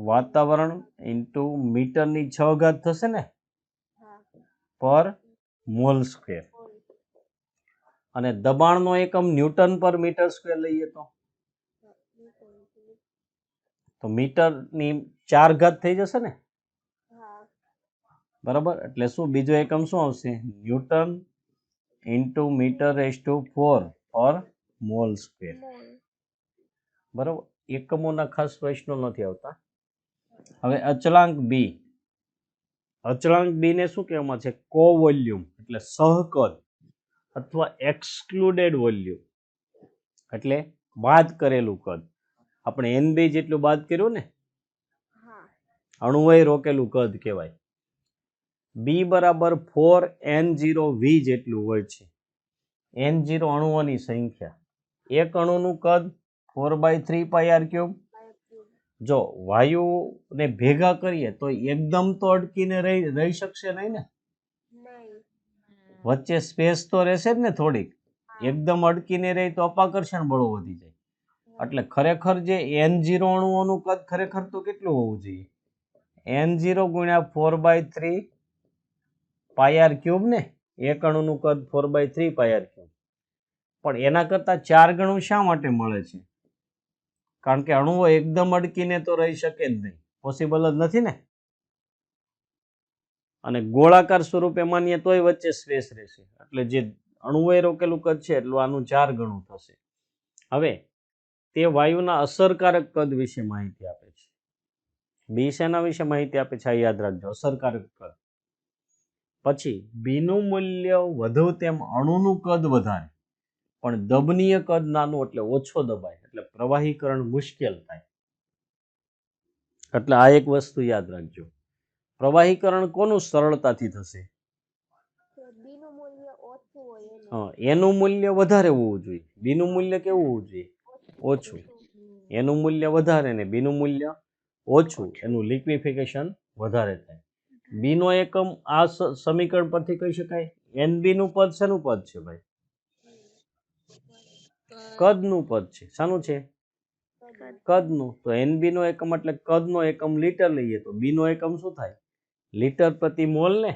વાતાવરણ ઇન્ટુ મીટરની 6 ઘાત થશે ને પર મોલ સ્ક્વેર. અને દબાણનો એકમ ન્યૂટન પર મીટર સ્ક્વેર લઈએ તો મીટરની 4 ઘાત થઈ જશે ને, બરાબર? એટલે શું બીજો એકમ શું આવશે? Newton into metre raise to 4 પર મોલ સ્ક્વેર. બરાબર? એકમોના ખાસ પ્રશ્નો નથી આવતા. હવે અચળાંક બી. અચળાંક બી ને શું કહેવામાં છે? કો વોલ્યુમ એટલે સહકદ અથવા એક્સક્લુડેડ વોલ્યુમ. એટલે બાદ કરેલું કદ. આપણે NB જેટલું બાદ કર્યું ને, અણુએ રોકેલું કદ કહેવાય. B બરાબર 4N0V જેટલું હોય છે. N0 અણુઓની સંખ્યા. એક અણુનું કદ 4/3πr³. જો વાયુને ભેગા કરીએ તો એકદમ તો અટકીને રહી શકશે નહીં ને, વચ્ચે સ્પેસ તો રહેશે જ ને થોડીક. એકદમ અટકીને રહી તો અપાકર્ષણ બળો વધી જાય. એટલે ખરેખર જે N0 અણુઓનું કદ ખરેખર તો કેટલું હોવું જોઈએ? N0 ગુણ્યા 4/3πr³ ને, એક અણુનું કદ 4/3πr³. પણ એના કરતાં 4 ગણું શા માટે મળે છે? કારણ કે અણુઓ એકદમ અડકીને તો રહી શકે જ નહીં, પોસિબલ જ નથી ને. અને ગોળાકાર સ્વરૂપે માનીએ તોય વચ્ચે સ્પેસ રહેશે. એટલે જે અણુએ રોકેલું કદ છે એટલું આનું 4 ગણું થશે. હવે તે વાયુના અસરકારક કદ વિશે માહિતી આપે છે. બી શેના વિશે માહિતી આપે છે? આ યાદ રાખજો, અસરકારક કદ. પછી બીનું મૂલ્ય વધુ તેમ અણુનું કદ વધારે, પણ દબનીય કદ નાનું એટલે ઓછો દબાય, એટલે પ્રવાહીકરણ મુશ્કેલ થાય. એટલે આ એક વસ્તુ યાદ રાખજો. પ્રવાહીકરણ કોનું સરળતાથી થશે? એનું મૂલ્ય વધારે હોવું જોઈએ. બીનું મૂલ્ય કેવું હોવું જોઈએ? ઓછું. એનું મૂલ્ય વધારે ને બીનું મૂલ્ય ઓછું, એનું લિક્વિફિકેશન વધારે થાય. બીનો એકમ આ સમીકરણ પરથી કહી શકાય. NB નું પદ શેનું પદ છે ભાઈ? કદનું પદ છે. શાનું છે? કદનું. તો NB નો એકમ એટલે કદનો એકમ લીટર લઈએ તો B નો એકમ શું થાય? લીટર પ્રતિ મોલ ને,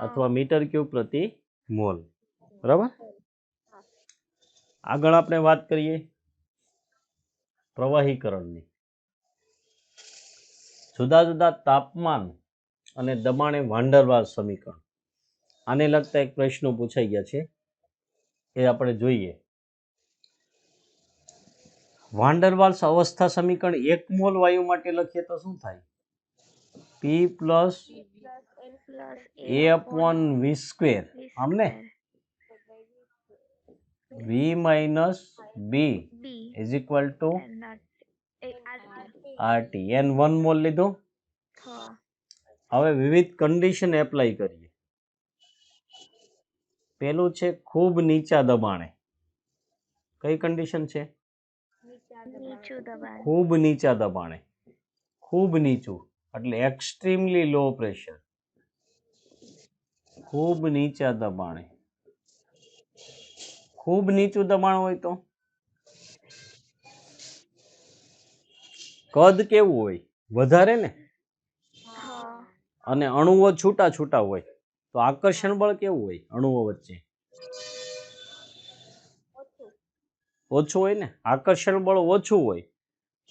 અથવા મીટર ક્યુબ પ્રતિ મોલ. બરાબર. આગળ આપણે વાત કરીએ પ્રવાહીકરણની. જુદા જુદા તાપમાન અને દબાણે વાન ડર વાલ્સ સમીકરણ. આને લગતા એક પ્રશ્નો પૂછાઈ ગયા છે, એ આપણે જોઈએ. વાન ડર વાલ્સ અવસ્થા સમીકરણ 1 મોલ વાયુ માટે લખીએ તો શું થાય? P plus A/V². આમને V minus B is equal two RT. N1 mall લીધું. હવે વિવિધ કન્ડિશન એપ્લાય કરીએ. પેલું છે ખૂબ નીચા દબાણે. કઈ કન્ડિશન છે? ખૂબ નીચા દબાણે. ખૂબ નીચું એટલે એક્સ્ટ્રીમલી લો પ્રેશર. ખૂબ નીચા દબાણે. ખૂબ નીચું દબાણ હોય તો કદ કેવું હોય? વધારે ને. અને અણુઓ છૂટા છૂટા હોય તો આકર્ષણ બળ કેવું હોય અણુઓ વચ્ચે? ઓછું હોય ને. આકર્ષણ બળ ઓછું હોય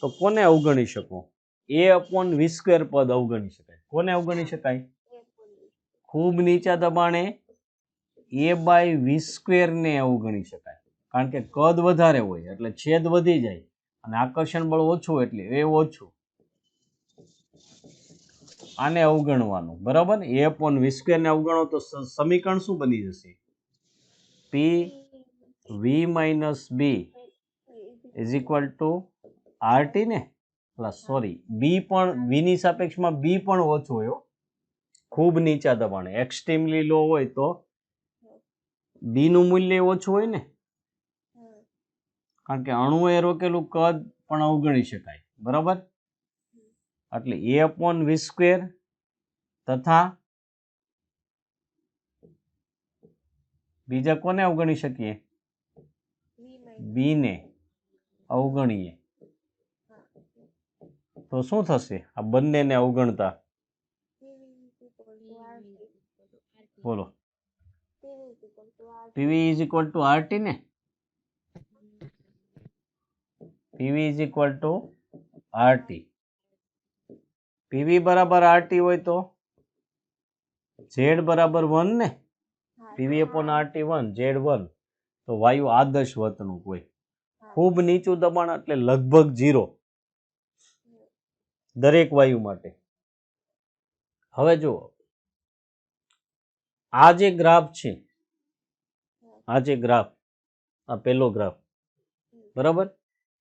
તો કોને અવગણી શકો? A/V² પદ અવગણી શકાય. કોને અવગણી શકાય? ખૂબ નીચા દબાણે A/V² ને અવગણી શકાય. કારણ કે કદ વધારે હોય એટલે છેદ વધી જાય, અને આકર્ષણ બળ ઓછું એટલે એ ઓછું. આને અવગણવાનું. બરાબર. A/V² ને અવગણો તો સમીકરણ શું બની જશે? PV minus B is equal two RT ને. સોરી, બી પણ V ની સાપેક્ષમાં B પણ ઓછું હોય. ખૂબ નીચા દબાણે એક્સ્ટ્રીમલી લો હોય તો B નું મૂલ્ય ઓછું હોય ને, કારણ કે અણુએ રોકેલું કદ પણ અવગણી શકાય. બરાબર. એટલે A/V² તથા બીજા કોને અવગણી શકીએ? B ને અવગણીએ તો શું થશે? આ બંનેને અવગણતા બોલો. PV is equal two RT ને. PV is equal two RT. PV બરાબર RT હોય તો Z બરાબર 1 ને. PV/RT1 Z1. તો વાયુ આદર્શ વર્તણૂક હોય. ખૂબ નીચું દબાણ એટલે લગભગ 0 દરેક વાયુ માટે. હવે જુઓ, આ જે ગ્રાફ છે, આ જે ગ્રાફ, આ પહેલો ગ્રાફ, બરાબર.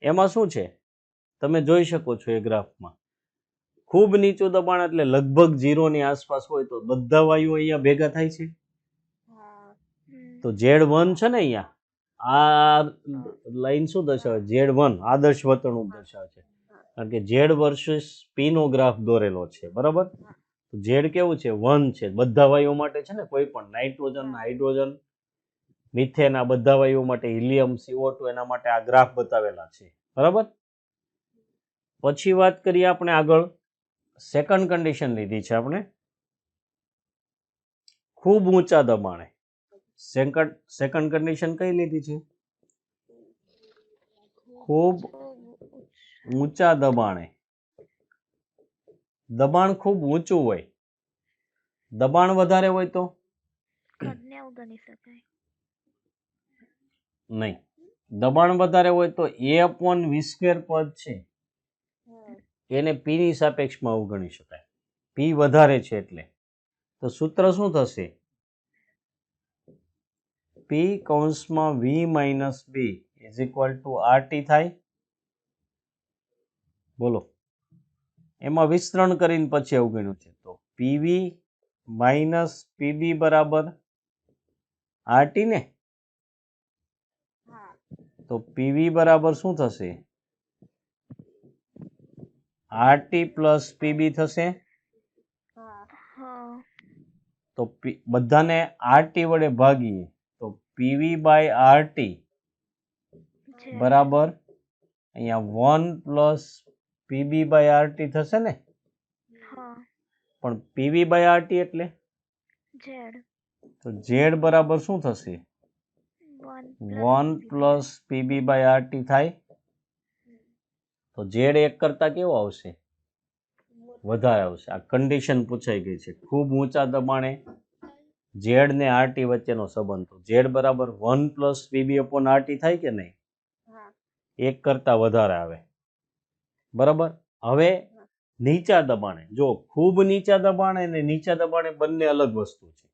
એમાં શું છે તમે જોઈ શકો છો એ ગ્રાફમાં ખૂબ નીચું દબાણ એટલે લગભગ 0 ની આસપાસ હોય તો બધા વાયુઓ અહીંયા ભેગા થાય છે. તો Z1 છે ને અહીંયા આ લાઈન શું દર્શાવે Z1 આદર્શ વર્તણૂક દર્શાવે છે કારણ કે Z વર્સિસ P નો ગ્રાફ દોરેલો છે બરાબર. Z કેવું છે 1 છે બધા વાયુઓ માટે છે ને કોઈ પણ નાઇટ્રોજન હાઇડ્રોજન મિથેન આ બધા વાયુઓ માટે હિલિયમ CO2 એના માટે આ ગ્રાફ બતાવેલા છે બરાબર. પછી વાત કરીએ આપણે આગળ સેકન્ડ કન્ડિશન લીધી છે આપણે ખૂબ ઊંચા દબાણે. સેકન્ડ કન્ડિશન કઈ લીધી છે ખૂબ ઊંચા દબાણે. દબાણ ખૂબ ઊંચું હોય દબાણ વધારે હોય તો કદને અવગણી શકાય નહીં. દબાણ વધારે હોય તો A/V² પદ છે એને P ની સાપેક્ષમાં અવગણી શકાય. P વધારે છે એટલે તો સૂત્ર શું થશે P કૌંસમાં V - B = RT થાય. બોલો એમાં વિસ્તરણ કરીને પછી અવગણ્યું છે તો PV - PB બરાબર RT ને. તો PV બરાબર શું થશે RT પ્લસ PB થશે. હા તો બધાને RT વડે ભાગીએ તો PV/RT બરાબર અહીંયા 1 પ્લસ PB/RT થશે ને. હા પણ PV/RT એટલે Z તો Z બરાબર શું થશે 1 પ્લસ PB/RT થાય. તો Z 1 કરતા કેવો આવશે વધારે આવશે. આ કન્ડિશન પૂછાઈ ગઈ છે ખૂબ ઊંચા દબાણે Z ને RT વચ્ચેનો સંબંધ. તો Z બરાબર 1 પ્લસ PB/RT થાય કે નહીં 1 કરતા વધારે આવે બરાબર. હવે નીચા દબાણે જો ખૂબ નીચા દબાણે અને નીચા દબાણે બંને અલગ વસ્તુ છે.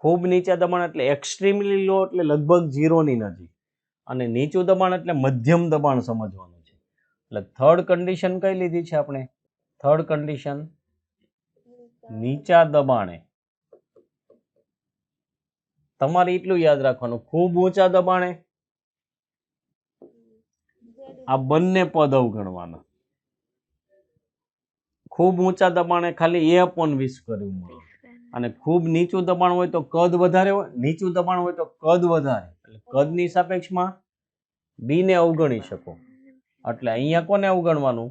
ખૂબ નીચા દબાણ એટલે એક્સ્ટ્રીમલી લો એટલે લગભગ 0 ની નજીક અને નીચું દબાણ એટલે મધ્યમ દબાણ સમજવાનું છે. એટલે થર્ડ કન્ડિશન કઈ લીધી છે આપણે થર્ડ કન્ડિશન નીચા દબાણે. તમારે એટલું યાદ રાખવાનું ખૂબ ઊંચા દબાણે આ બંને પદ અવગણવાના. ખૂબ ઊંચા દબાણે ખાલી A/V² મળે અને ખૂબ નીચું દબાણ હોય તો કદ વધારે હોય નીચું દબાણ હોય તો કદ વધારે એટલે કદની સાપેક્ષમાં B ને અવગણી શકો. એટલે અહીંયા કોને અવગણવાનું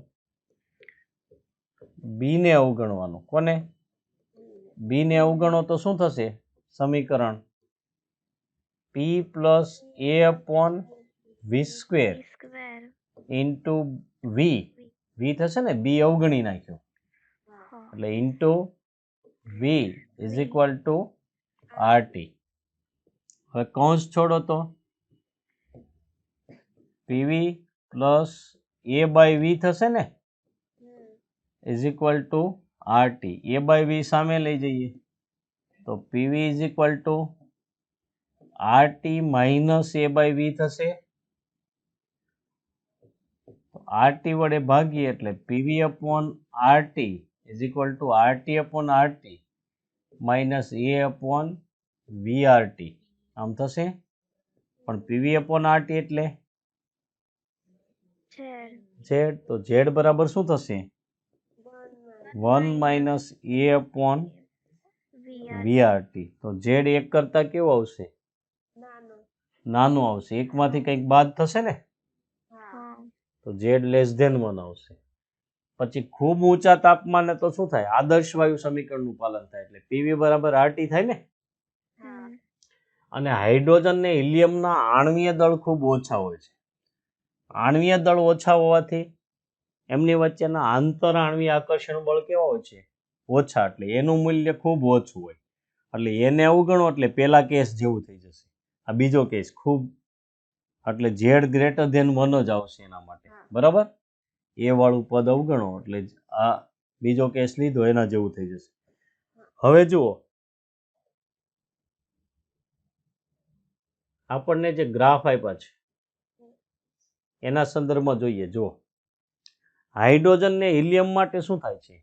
B ને અવગણવાનું. કોને B ને અવગણો તો શું થશે સમીકરણ P plus A/V² square into V થશે ને B અવગણી નાખ્યો એટલે ઇન્ટુ V = RT. હવે કૌંસ છોડો તો PV પ્લસ A/V થશે ને = RT. A/V સામે લઈ જઈએ તો PV = RT માઇનસ A/V થશે. RT વડે ભાગીએ એટલે PV/RT = RT/RT માઇનસ A/VRT આમ થશે. પણ PV/RT એટલે Z. તો Z બરાબર શું થશે 1 માઇનસ A/VRT. તો Z 1 કરતા કેવો આવશે નાનો આવશે. એકમાંથી કંઈક બાદ થશે ને તો Z <1 આવશે. પછી ખૂબ ઊંચા તાપમાને તો શું થાય આદર્શ વાયુ સમીકરણનું પાલન થાય એટલે PV બરાબર RT થાય ને. અને હાઇડ્રોજન ને હિલિયમના આણ્વીય દળ ખૂબ ઓછા હોય છે. આણ્વીય દળ ઓછા હોવાથી એમની વચ્ચેના આંતર આણ્વીય આકર્ષણ બળ કેવા હોય છે ઓછા એટલે એનું મૂલ્ય ખૂબ ઓછું હોય એટલે એને અવગણો એટલે પેલા કેસ જેવું થઈ જશે. આ બીજો કેસ ખૂબ એટલે Z <1 જ આવશે એના માટે બરાબર. એ વાળું પદ અવગણો એટલે આ બીજો કેસ લીધો એના જેવું થઈ જશે. હવે જુઓ આપણને જે ગ્રાફ આપ્યા છે એના સંદર્ભમાં જોઈએ. જો હાઇડ્રોજન ને હિલિયમ માટે શું થાય છે?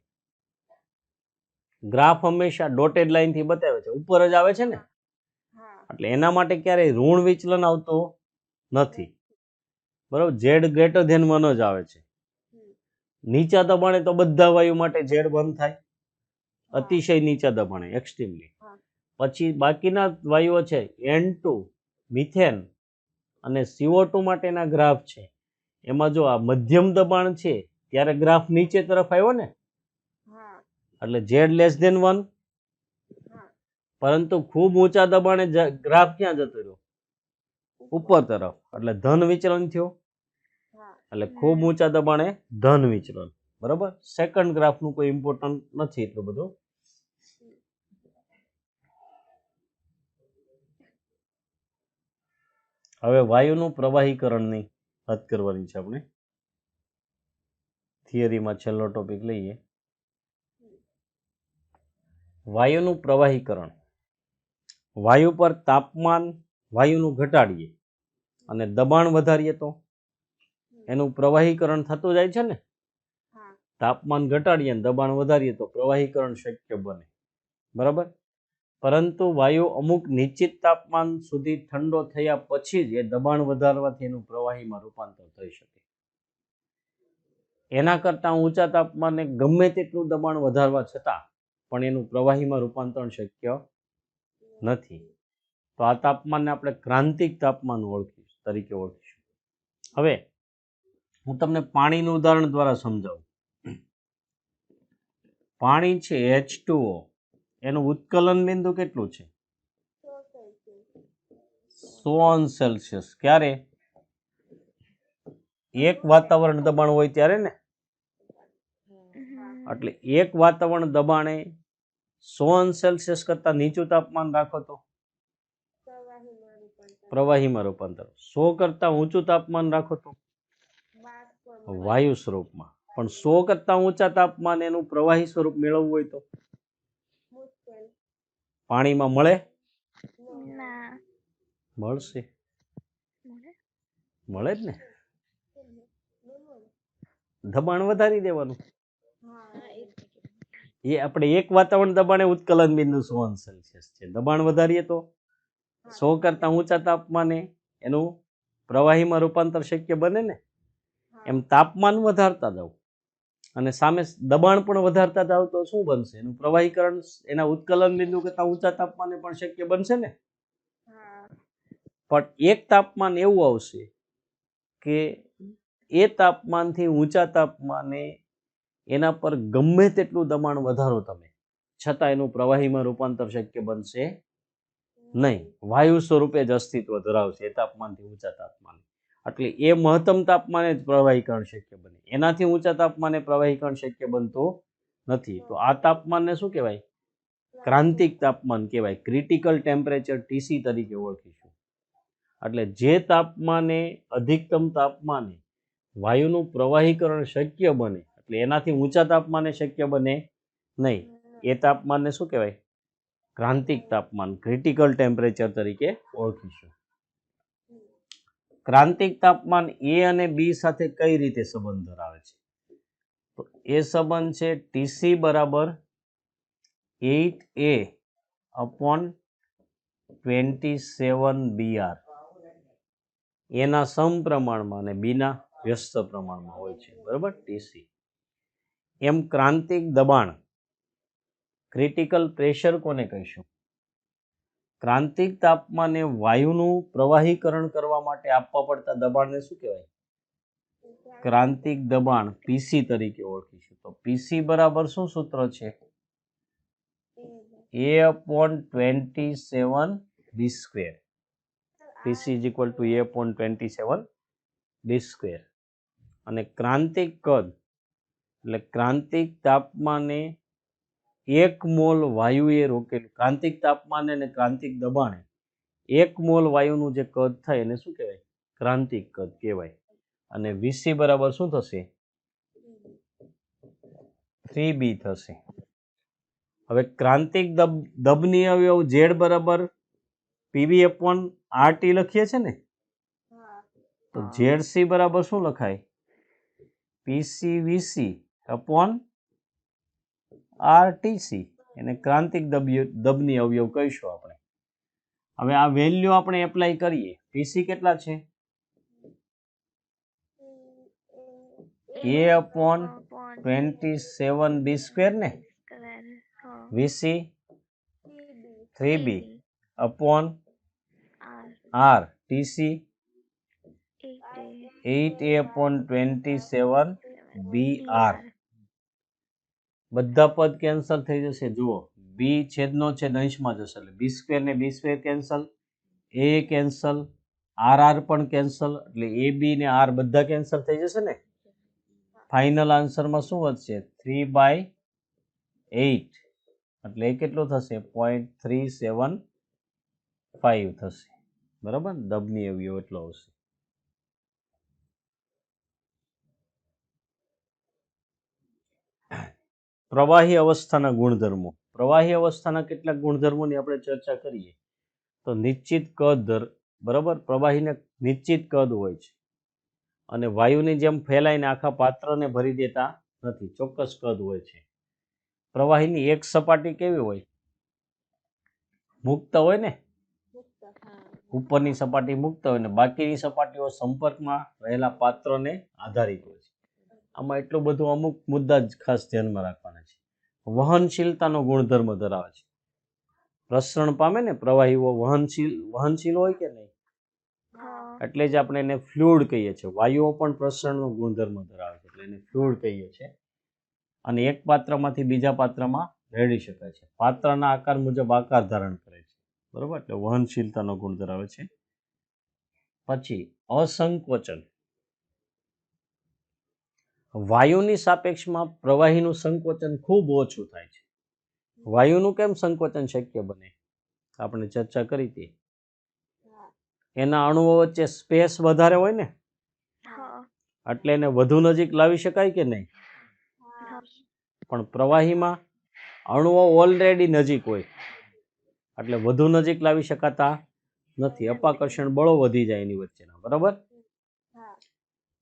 ગ્રાફ હંમેશા ડોટેડ લાઈન થી બતાવે છે, ઉપર જ આવે છે ને, એટલે એના માટે ક્યારેય ઋણ વિચલન આવતો નથી. બરાબર, ઝેડ ગ્રેટર ધેન 1 જ આવે છે. નીચા દબાણે તો બધા વાયુ માટે ઝેડ બંધ થાય, અતિશય નીચા દબાણે, એક્સ્ટ્રીમલી. પછી બાકીના વાયુઓ છે N2, મિથેન અને CO2 માટેના ગ્રાફ છે. એમાં જો આ મધ્યમ દબાણ છે ત્યારે ગ્રાફ નીચે તરફ આવ્યો ને, એટલે ઝેડ લેસ ધેન 1. પરંતુ ખૂબ ઊંચા દબાણે ગ્રાફ ક્યાં જતો રહ્યો? ઉપર તરફ, એટલે ધન વિચલન થયો. એટલે ખૂબ ઊંચા દબાણે ધન વિચલન. બરાબર, સેકન્ડ ગ્રાફનું કોઈ ઇમ્પોર્ટન્ટ નથી એટલું બધું. હવે વાયુનું પ્રવાહીકરણની વાત કરવાની છે આપણે. થિયરીમાં છેલ્લો ટોપિક લઈએ. વાયુનું પ્રવાહીકરણ. વાયુ પર તાપમાન વાયુનું ઘટાડીએ અને દબાણ વધારીએ તો એનું પ્રવાહીકરણ થતું જાય છે ને. તાપમાન ઘટાડીએ અને દબાણ વધારીએ તો પ્રવાહીકરણ શક્ય બને. બરાબર, પરંતુ વાયુ અમુક નિશ્ચિત તાપમાન સુધી ઠંડો થયા પછી જ એ દબાણ વધારવાથી એનું પ્રવાહીમાં રૂપાંતર થઈ શકે. એના કરતાં ઊંચા તાપમાને ગમે તેટલું દબાણ વધારવા છતાં પણ એનું પ્રવાહીમાં રૂપાંતર શક્ય નથી. તો આ તાપમાનને આપણે ક્રાંતિક તાપમાન તરીકે ઓળખીશું. હવે હું તમને પાણીનું ઉદાહરણ દ્વારા સમજાવું. પાણી છે H2O, એનું ઉત્કલન બિંદુ કેટલું છે? 100°C. ક્યારે? એક વાતાવરણ દબાણ હોય ત્યારે ને. એટલે એક વાતાવરણ દબાણે 100°C કરતા નીચું તાપમાન રાખો તો પ્રવાહીમાં રૂપાંતર. 100 કરતા ઊંચું તાપમાન રાખો તો વાયુ સ્વરૂપમાં. પણ 100 કરતા ઊંચા તાપમાન એનું પ્રવાહી સ્વરૂપ મેળવવું હોય તો પાણીમાં મળે? મળશે, મળે જ ને. દબાણ વધારી દેવાનું. એ આપણે એક વાતાવરણ દબાણે ઉત્કલન બિંદુ 100°C છે. દબાણ વધારીએ તો 100 કરતા ઊંચા તાપમાને એનું પ્રવાહીમાં રૂપાંતર શક્ય બને ને. એમ તાપમાન વધારતા જાવ અને સામે દબાણ પણ વધારતા જાવ તો શું બનશે? એનું પ્રવાહીકરણ એના ઉત્કલન બિંદુ કરતા ઊંચા તાપમાને પણ શક્ય બનશે ને. પણ એક તાપમાન એવું આવશે કે એ તાપમાનથી ઊંચા તાપમાને એના પર ગમે તેટલું દબાણ વધારો તમે, છતાં એનું પ્રવાહીમાં રૂપાંતર શક્ય બનશે નહીં. વાયુ સ્વરૂપે જ અસ્તિત્વ ધરાવશે એ તાપમાનથી ઊંચા તાપમાને. એટલે એ મહત્તમ તાપમાને જ પ્રવાહીકરણ શક્ય બને. એનાથી ઊંચા તાપમાને પ્રવાહીકરણ શક્ય બનતું નથી. તો આ તાપમાનને શું કહેવાય? ક્રાંતિક તાપમાન કહેવાય. ક્રિટિકલ ટેમ્પરેચર TC તરીકે ઓળખીશું. એટલે જે તાપમાને અધિકતમ તાપમાને વાયુનું પ્રવાહીકરણ શક્ય બને, એટલે એનાથી ઊંચા તાપમાને શક્ય બને નહીં, એ તાપમાનને શું કહેવાય? ક્રાંતિક તાપમાન, ક્રિટિકલ ટેમ્પરેચર તરીકે ઓળખીશું. ક્રાંતિક તાપમાન A અને B સાથે કઈ રીતે સંબંધ ધરાવે છે? તો એ સંબંધ છે TC બરાબર 8A/27 BR. એના સમપ્રમાણમાં અને બીના વ્યસ્ત પ્રમાણમાં હોય છે. બરાબર, TC. એમ ક્રાંતિક દબાણ, ક્રિટિકલ પ્રેશર કોને કહીશું? ક્રાંતિક તાપમાને વાયુનું પ્રવાહીકરણ કરવા માટે આપવા પડતા દબાણને શું કહેવાય? ક્રાંતિક દબાણ PC તરીકે ઓળખીશું. તો PC બરાબર શું સૂત્ર છે? A/27 B². PC = A/27 B². અને ક્રાંતિક કદ એટલે ક્રાંતિક તાપમાને 1 મોલ વાયુએ રોકેલું, ક્રાંતિક તાપમાને અને ક્રાંતિક દબાણે 1 મોલ વાયુનું જે કદ થાય એને શું કહેવાય? ક્રાંતિક કદ કહેવાય. અને VC બરાબર શું થશે? 3B થશે. હવે ક્રાંતિક દબની અવયવ Z બરાબર PV/RT લખીએ છે ને. તો તો ZC બરાબર શું લખાય? PCVC upon RTC. એને ક્રાંતિક દબની અવયવ કહીશું આપણે. હવે આ વેલ્યુ આપણે એપ્લાય કરીએ. PC કેટલા છે? A અપોન 27B² ને, VC 3B upon R, TC 8A upon 27BR. બધા પદ કેન્સલ થઈ જશે. જુઓ, B છેદનો છેદ અંશમાં જશે એટલે B² ને B² cancel, A cancel, RR પણ કેન્સલ, એટલે AB ને R બધા કેન્સલ થઈ જશે ને. ફાઇનલ આન્સરમાં શું વધશે? 3/8 એટલે એ કેટલું થશે? 0.375 થશે. બરાબર, દબની અવયવ એટલો આવશે. પ્રવાહી અવસ્થાના ગુણધર્મો. પ્રવાહી અવસ્થાના કેટલાક ગુણધર્મોની આપણે ચર્ચા કરીએ તો નિશ્ચિત કદ, બરાબર, પ્રવાહીને નિશ્ચિત કદ હોય છે અને વાયુની જેમ ફેલાઈને આખા પાત્રને ભરી દેતા નથી, ચોક્કસ કદ હોય છે. પ્રવાહીની એક સપાટી કેવી હોય? મુક્ત હોય ને, ઉપરની સપાટી મુક્ત હોય ને બાકીની સપાટીઓ સંપર્કમાં રહેલા પાત્રને આધારિત હોય છે. આમાં એટલું બધું અમુક મુદ્દા જ ખાસ ધ્યાનમાં રાખવાના છે. વહનશીલતાનો ગુણધર્મ ધરાવે છે. પ્રસરણ પામે ને પ્રવાહીઓ વહનશીલ હોય કે નહીં, એટલે જ આપણે એને ફ્લુઇડ કહીએ છીએ. વાયુઓ પણ પ્રસરણનો ગુણધર્મ ધરાવે છે એટલે એને ફ્લુઇડ કહીએ છીએ. અને એક પાત્રમાંથી બીજા પાત્રમાં રેડી શકાય છે. પાત્રના આકાર મુજબ આકાર ધારણ કરે છે. બરોબર, એટલે વહનશીલતાનો ગુણ ધરાવે છે. પછી અસંકોચન. વાયુની સાપેક્ષમાં પ્રવાહીનું સંકોચન ખૂબ ઓછું થાય છે. વાયુનું કેમ સંકોચન શક્ય બને? આપણે ચર્ચા કરી હતી. એના અણુઓ વચ્ચે સ્પેસ વધારે હોય ને, એટલે એને વધુ નજીક લાવી શકાય કે નહીં? પણ પ્રવાહીમાં અણુઓ ઓલરેડી નજીક હોય એટલે વધુ નજીક લાવી શકાતા નથી. અપાકર્ષણ બળો વધી જાય એની વચ્ચેના. બરાબર,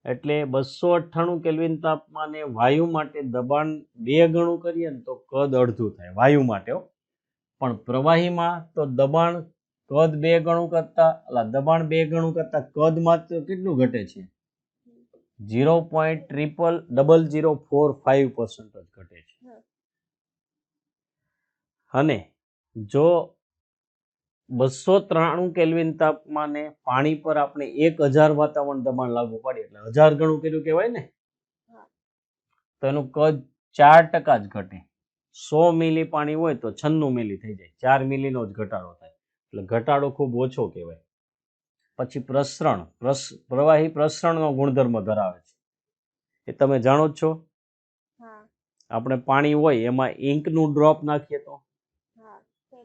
એટલે 298 કેલ્વિન તાપમાને વાયુ માટે દબાણ 2 ગણું કરીએ ને તો કદ અડધું થાય વાયુ માટે. પણ પ્રવાહીમાં તો દબાણ 2 ગણું કરતા કદ માત્ર કેટલું ઘટે છે? 0.0045% જ ઘટે છે. અને જો 293 કેલ્વિન તાપમાને પાણી પર આપણે 1000 વાતાવરણ દબાણ લાગુ પાડીએ એટલે 1000 ગણું કર્યું કહેવાય ને, તો એનું કદ 4% જ ઘટે. 100 મિલી પાણી હોય તો 96 મિલી થઈ જાય, 4 મિલીનો જ ઘટાડો થાય. એટલે ઘટાડો ખૂબ ઓછો કહેવાય. પછી પ્રસરણ. પ્રવાહી પ્રસરણનો ગુણધર્મ ધરાવે છે. એ તમે જાણો જ છો. આપણે પાણી હોય એમાં ઇંકનું ડ્રોપ નાખીએ તો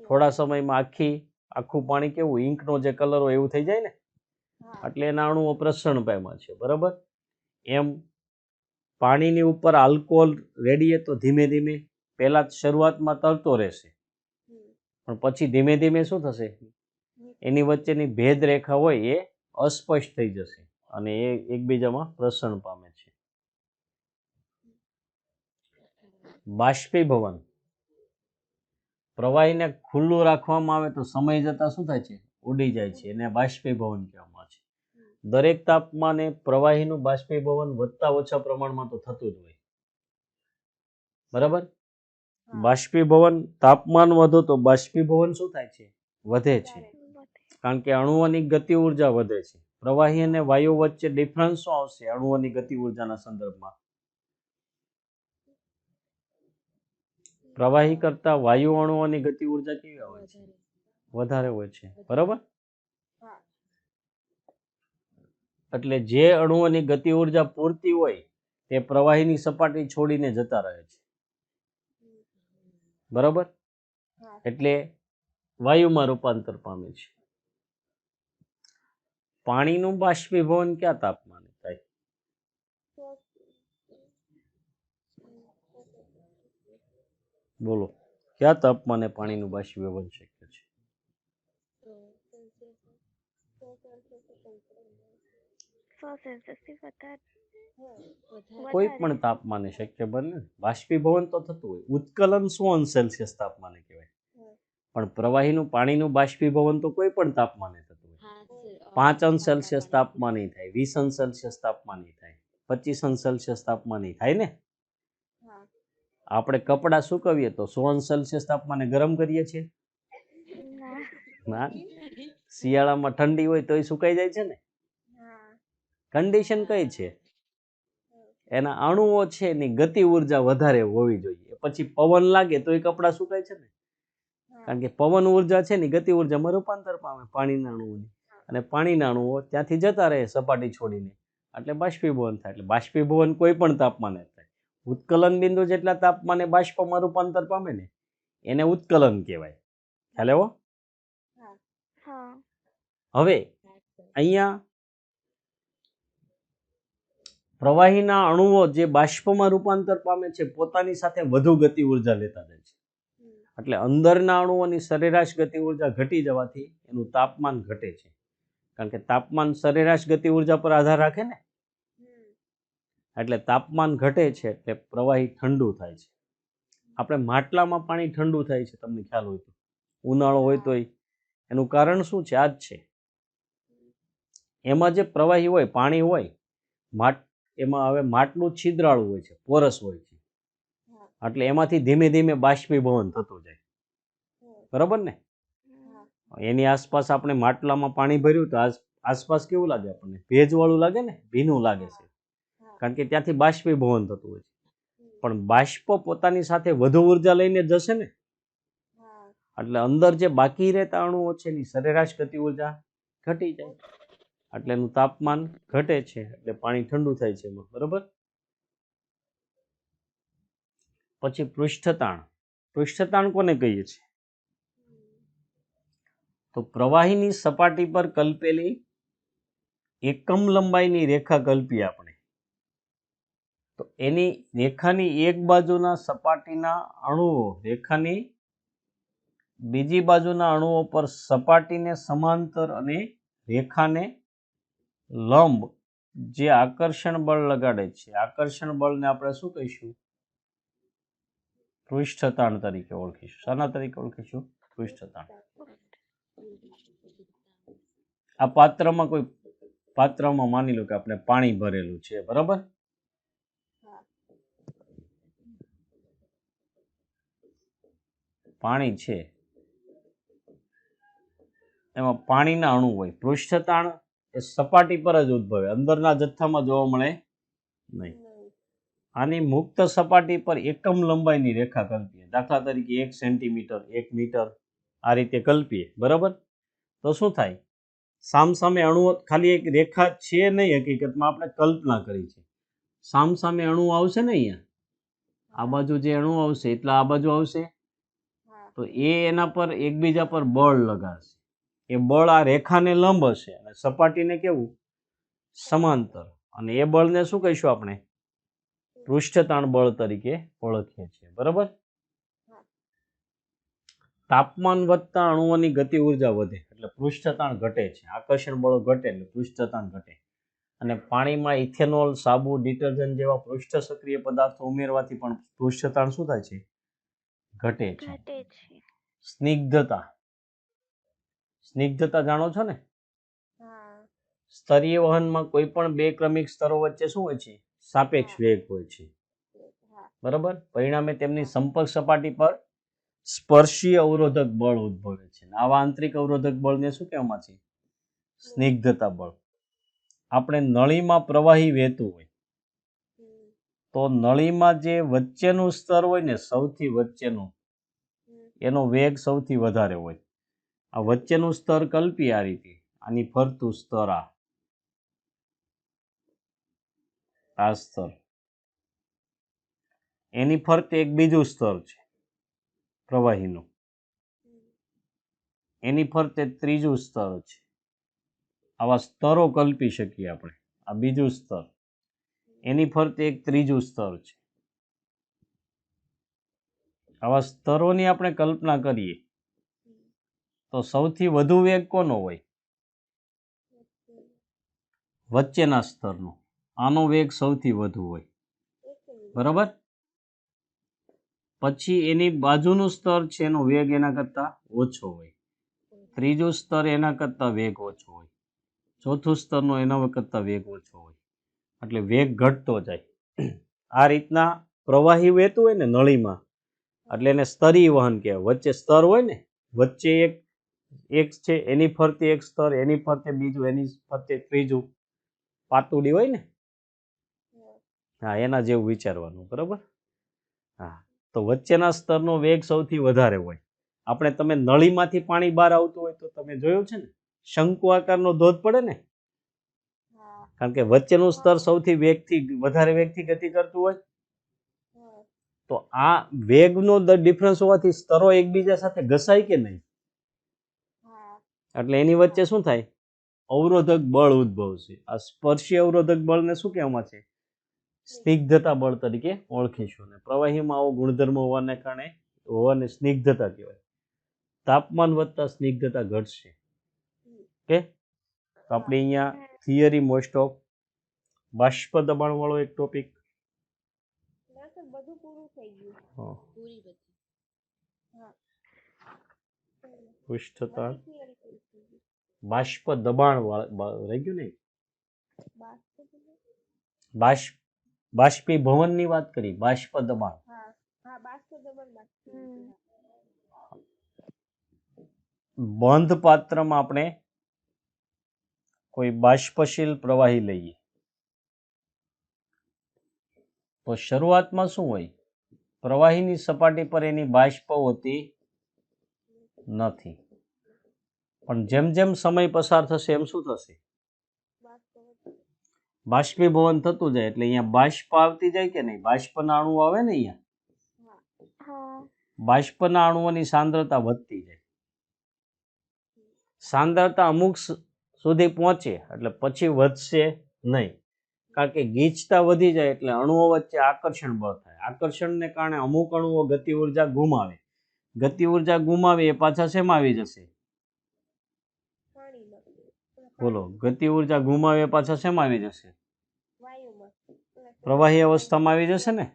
થોડા સમયમાં આખું પાણી કેવું ઇંકનો જે કલર હોય એવું થઈ જાય ને, એટલે એના અણુઓ પ્રસરણ પામ્યા છે. બરાબર, એમ પાણીની ઉપર આલ્કોહોલ રેડીએ તો ધીમે ધીમે પહેલા શરૂઆતમાં તરતો રહેશે, પણ પછી ધીમે ધીમે શું થશે? એની વચ્ચેની ભેદ રેખા હોય એ અસ્પષ્ટ થઈ જશે અને એ એકબીજામાં પ્રસરણ પામે છે. બાષ્પીભવન. પ્રવાહીને ખુલ્લું રાખવામાં આવે તો સમય જતા શું થાય છે? ઉડી જાય છે. એને બાષ્પીભવન કહેવામાં આવે છે. દરેક તાપમાને પ્રવાહીનું બાષ્પીભવન વધતા ઓછા પ્રમાણમાં તો થતું જ હોય. બરાબર, બાષ્પીભવન તાપમાન વધો તો બાષ્પીભવન શું થાય છે? વધે છે. કારણ કે અણુઓની ગતિ ઉર્જા વધે છે. પ્રવાહી અને વાયુ વચ્ચે ડિફરન્સ શું આવશે અણુઓની ગતિ ઉર્જાના સંદર્ભમાં? પ્રવાહી કરતા વાયુ અણુઓની ગતિ ઉર્જા કેવી હોય છે? વધારે હોય છે. બરાબર, એટલે જે અણુઓની ગતિ ઉર્જા પૂરતી હોય તે પ્રવાહીની સપાટી છોડીને જતા રહે છે. બરાબર, એટલે વાયુમાં રૂપાંતર પામે છે. પાણીનું બાષ્પીભવન કયા તાપમાને થાય? બોલો, કયા તાપમાને પાણીનું બાષ્પીભવન શક્ય છે? 100 સેલ્સિયસ થી વધારે કોઈ વધારે પણ તાપમાને શક્ય બને ને. બાષ્પીભવન તો થતું હોય. ઉત્કલન 100 અંશ તાપમાને કહેવાય. પણ પ્રવાહીનું પાણીનું બાષ્પીભવન તો કોઈ પણ તાપમાને થતું હોય. 5 અંશ તાપમાને થાય, 20 અંશ તાપમાને થાય, 25 અંશ તાપમાને થાય ને. આપણે કપડાં સુકવીએ તો 100 અંશ તાપમાને ગરમ કરીએ છીએ ના ના. શિયાળામાં ઠંડી હોય તોય સુકાઈ જાય છે ને. કન્ડિશન કઈ છે? એના અણુઓ છે એની ગતિ ઉર્જા વધારે હોવી જોઈએ. પછી પવન લાગે તો એ કપડાં સુકાય છે ને. કારણ કે પવન ઉર્જા છે ને ગતિ ઉર્જામાં રૂપાંતર પામે પાણીના અણુઓની, અને પાણીના અણુઓ ત્યાંથી જતા રહે સપાટી છોડીને, એટલે બાષ્પીભવન થાય. એટલે બાષ્પીભવન કોઈ પણ તાપમાને થાય. ઉત્કલન બિંદુ જેટલા તાપમાને બાષ્પમાં રૂપાંતર પામે ને એને ઉત્કલન કહેવાય. ખ્યાલ આવ્યો? હા હવે અહીંયા પ્રવાહીના અણુઓ જે બાષ્પમાં રૂપાંતર પામે છે પોતાની સાથે વધુ ગતિ ઉર્જા લેતા જાય છે. એટલે અંદરના અણુઓની સરેરાશ ગતિ ઉર્જા ઘટી જવાથી એનું તાપમાન ઘટે છે. કારણ કે તાપમાન સરેરાશ ગતિ ઉર્જા પર આધાર રાખે ને. એટલે તાપમાન ઘટે છે એટલે પ્રવાહી ઠંડુ થાય છે. આપણે માટલામાં પાણી ઠંડુ થાય છે તમને ખ્યાલ હોય તો. ઉનાળો હોય તોય એનું કારણ શું છે? આ જ છે. એમાં જે પ્રવાહી હોય, પાણી હોય, એમાં હવે માટલું છિદ્રાળું હોય છે, પોરસ હોય છે. એટલે એમાંથી ધીમે ધીમે બાષ્પીભવન થતું જાય. બરાબર ને? એની આસપાસ આપણે માટલામાં પાણી ભર્યું તો આસપાસ કેવું લાગે આપણને? ભેજવાળું લાગે ને, ભીનું લાગે છે. કારણ કે ત્યાંથી બાષ્પીભવન થતું હોય છે. પણ બાષ્પ પોતાની સાથે વધુ ઉર્જા લઈને જશે ને, એટલે અંદર જે બાકી રહેતા અણુઓ છે એની સરેરાશ ગતિ ઉર્જા ઘટી જાય. એટલે એનું તાપમાન ઘટે છે એટલે પાણી ઠંડુ થાય છે એમાં. બરોબર? પછી પૃષ્ઠતાણ. પૃષ્ઠતાણ કોને કહીએ છીએ? તો પ્રવાહીની સપાટી પર કલ્પેલી એકમ લંબાઈની રેખા કલ્પીએ આપણે, તો એની રેખાની એક બાજુના સપાટીના અણુઓ રેખાની બીજી બાજુના અણુઓ પર સપાટીને સમાંતર અને રેખાને લંબ જે આકર્ષણ બળ લગાડે છે, આકર્ષણ બળને આપણે શું કહીશું? પૃષ્ઠતાણ તરીકે ઓળખીશું. શાના તરીકે ઓળખીશું? પૃષ્ઠતાણ. આ પાત્રમાં માની લો કે આપણે પાણી ભરેલું છે. બરાબર? પાણી છે, એમાં પાણીના અણુ હોય. પૃષ્ઠતાણ એ સપાટી પર જ ઉદ્ભવે, અંદરના જથ્થામાં જોવા મળે નહીં. આની મુક્ત સપાટી પર એકમ લંબાઈની રેખા કલ્પીએ. દાખલા તરીકે 1 સેન્ટીમીટર, 1 મીટર, આ રીતે કલ્પીએ. બરાબર? તો શું થાય? સામસામે અણુઓ, ખાલી એક રેખા છે નહીં, હકીકતમાં આપણે કલ્પના કરી છે. સામસામે અણુ આવશે ને, અહીંયા આ બાજુ જે અણુ આવશે એટલા આ બાજુ આવશે, તો એ એના પર એકબીજા પર બળ લગાડશે. એ બળ આ રેખાને લંબ હશે અને સપાટીને કેવું? સમાંતર. અને એ બળને શું કહીશું આપણે? પૃષ્ઠતાણ બળ તરીકે ઓળખીએ છીએ. બરાબર? તાપમાન વધતા અણુઓની ગતિ ઉર્જા વધે એટલે પૃષ્ઠતાણ ઘટે છે. આકર્ષણ બળ ઘટે એટલે પૃષ્ઠતાણ ઘટે. અને પાણીમાં ઇથેનોલ, સાબુ, ડિટર્જન્ટ જેવા પૃષ્ઠ સક્રિય પદાર્થો ઉમેરવાથી પણ પૃષ્ઠતાણ શું થાય છે? ઘટે છે. ઘટે છે. સ્નિગ્ધતા. સ્નિગ્ધતા જાણો છો ને? સ્તરીય વહનમાં કોઈ પણ બે ક્રમિક સ્તરો વચ્ચે શું હોય છે? સાપેક્ષ વેગ હોય છે. બરાબર? પરિણામે તેમની સંપર્ક સપાટી પર સ્પર્શીય અવરોધક બળ ઉદ્ભવે છે. આવા આંતરિક અવરોધક બળને શું કહેવામાં છે? સ્નિગ્ધતા બળ. આપણે નળીમાં પ્રવાહી વહેતું હોય તો નળીમાં જે વચ્ચેનું સ્તર હોય ને, સૌથી વચ્ચેનું, એનો વેગ સૌથી વધારે હોય. આ વચ્ચેનું સ્તર કલ્પી આ રીતે, આની ફરતું સ્તર, આ સ્તર, એની ફરતે એક બીજું સ્તર છે પ્રવાહીનું, એની ફરતે ત્રીજું સ્તર છે. આવા સ્તરો કલ્પી શકીએ આપણે. આ બીજું સ્તર, એની ફરતે એક ત્રીજું સ્તર છે. આવા સ્તરોની આપણે કલ્પના કરીએ તો સૌથી વધુ વેગ કોનો હોય? વચ્ચેના સ્તરનો. આનો વેગ સૌથી વધુ હોય, બરાબર. પછી એની બાજુનું સ્તર છે એનો વેગ એના કરતાં ઓછો હોય. ત્રીજું સ્તર એના કરતાં વેગ ઓછો હોય. ચોથું સ્તરનો એના કરતાં વેગ ઓછો હોય. એટલે વેગ ઘટતો જાય. આ રીતના પ્રવાહી વહેતું હોય ને નળીમાં, એટલે એને સ્તરીય વહન કહેવાય. વચ્ચે સ્તર હોય ને, વચ્ચે એક છે, એની ફરતે એક સ્તર, એની ફરતે બીજું, એની ફરતે ત્રીજું, પાતુડી હોય ને, હા, એના જેવું વિચારવાનું, બરાબર. હા, તો વચ્ચેના સ્તરનો વેગ સૌથી વધારે હોય. તમે નળીમાંથી પાણી બહાર આવતું હોય તો તમે જોયું છે ને, શંકુ આકારનો ધોધ પડે ને, કારણ કે વચ્ચેનું સ્તર સૌથી વધારે વેગથી ગતિ કરતું હોય. તો આ વેગનો ડિફરન્સ હોવાથી સ્તરો એકબીજા સાથે ઘસાય કે નહીં, એટલે એની વચ્ચે શું થાય, અવરોધક બળ ઉદ્ભવશે. આ સ્પર્શી અવરોધક બળને શું કહેવામાં છે, સ્નિગ્ધતા બળ તરીકે ઓળખીશું. ને પ્રવાહીમાં આવો ગુણધર્મ હોવાને સ્નિગ્ધતા કહેવાય. તાપમાન વધતા સ્નિગ્ધતા ઘટશે. ઓકે, તો આપણે અહીંયા થિયરી મોસ્ટ ઓફ બાષ્પ દબાણ વાળો એક ટોપિક બધું પૂરું થઈ ગયું. પૃષ્ઠતાણ બાષ્પ દબાણ રહી ગયું ને, બાષ્પીભવન ની વાત કરી, બાષ્પ દબાણ. બંધ પાત્રમાં આપણે કોઈ બાષ્પશીલ પ્રવાહી લઈએ તો શરૂઆતમાં શું હોય, પ્રવાહીની સપાટી પર એની બાષ્પ હોતી નથી, પણ જેમ જેમ સમય પસાર થશે એમ શું થશે, બાષ્પીભવન થતું જાય. એટલે અહીંયા બાષ્પ આવતી જાય કે નહીં, બાષ્પના અણુ આવે ને, અહીંયા બાષ્પના અણુઓની સાંદ્રતા વધતી જાય. સાંદ્રતા અમુક સુધી પહોંચે એટલે પછી વધશે નહીં, કારણ કે ગીચતા વધી જાય એટલે અણુઓ વચ્ચે આકર્ષણ બળ થાય. આકર્ષણને કારણે અમુક અણુઓ ગતિ ઉર્જા ગુમાવે. ગતિ ઉર્જા ગુમાવે એ પાછા શેમાં આવી જશે, બોલો, ગતિ ઉર્જા ગુમાવે પાછા શેમાં આવી જશે, પ્રવાહી અવસ્થામાં આવી જશે ને.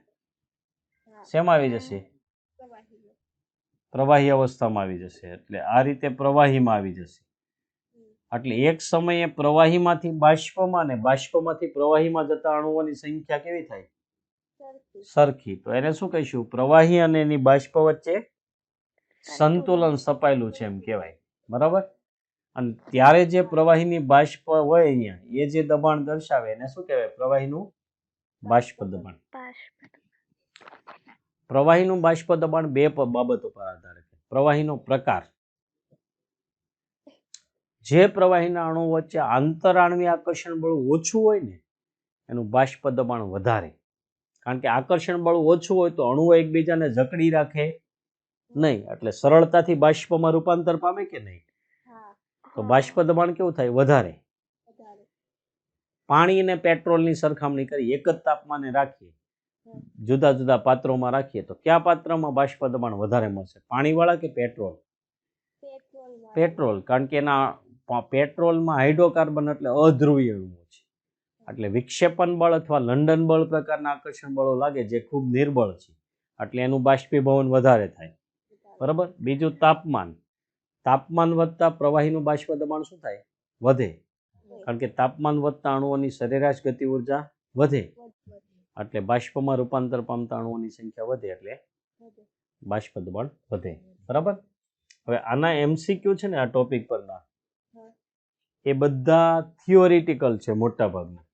શેમાં આવી જશે, પ્રવાહી અવસ્થામાં આવી જશે. એટલે આ રીતે પ્રવાહીમાં આવી જશે. એટલે એક સમયે પ્રવાહીમાંથી બાષ્પમાં ને બાષ્પમાંથી પ્રવાહીમાં જતા અણુઓની સંખ્યા કેવી થાય, સરખી. તો એને શું કહીશું, પ્રવાહી અને એની બાષ્પ વચ્ચે સંતુલન સ્થપાયેલું છે એમ કહેવાય, બરાબર. અને ત્યારે જે પ્રવાહીની બાષ્પ હોય અહીંયા, એ જે દબાણ દર્શાવે એને શું કહેવાય, પ્રવાહીનું બાષ્પ દબાણ. પ્રવાહીનું બાષ્પ દબાણ બે બાબતો પર આધાર રાખે. પ્રવાહીનો પ્રકાર, જે પ્રવાહીના અણુ વચ્ચે આંતરાણવી આકર્ષણ બળ ઓછું હોય ને એનું બાષ્પ દબાણ વધારે, કારણ કે આકર્ષણ બળ ઓછું હોય તો અણુઓ એકબીજાને જકડી રાખે નહીં, એટલે સરળતાથી બાષ્પમાં રૂપાંતર પામે કે નહીં. તો બાષ્પ દબાણ કેવું થાય, વધારે. પાણી અને પેટ્રોલની સરખામણી કરી, એક જ તાપમાને રાખીએ, જુદા જુદા પાત્રોમાં રાખીએ તો કયા પાત્રમાં બાષ્પ દબાણ વધારે મળશે, પાણીવાળા કે પેટ્રોલ? પેટ્રોલ, કારણ કે એના પેટ્રોલમાં હાઇડ્રોકાર્બન એટલે અધ્રુવીય અણુઓ છે, એટલે વિક્ષેપન બળ અથવા લંડન બળ પ્રકારના આકર્ષણ બળો લાગે જે ખૂબ નિર્બળ છે, એટલે એનું બાષ્પીભવન વધારે થાય, બરાબર. બીજું તાપમાન, તાપમાન વધતા પ્રવાહીનું બાષ્પ દબાણ શું થાય, વધે, કારણ કે તાપમાન વધતા અણુઓની સરેરાશ ગતિ ઉર્જા વધે, એટલે બાષ્પમાં રૂપાંતર પામતા અણુઓની સંખ્યા વધે, એટલે બાષ્પ દબાણ વધે, બરાબર. હવે આના એમસીક્યુ છે ને આ ટોપિક પરના, એ બધા થિયોરિટિકલ છે મોટા ભાગના,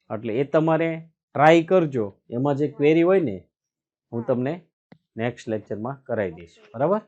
એટલે એ તમારે ટ્રાય કરજો. એમાં જે ક્વેરી હોય ને હું તમને નેક્સ્ટ લેક્ચરમાં કરાવી દઈશ, બરાબર.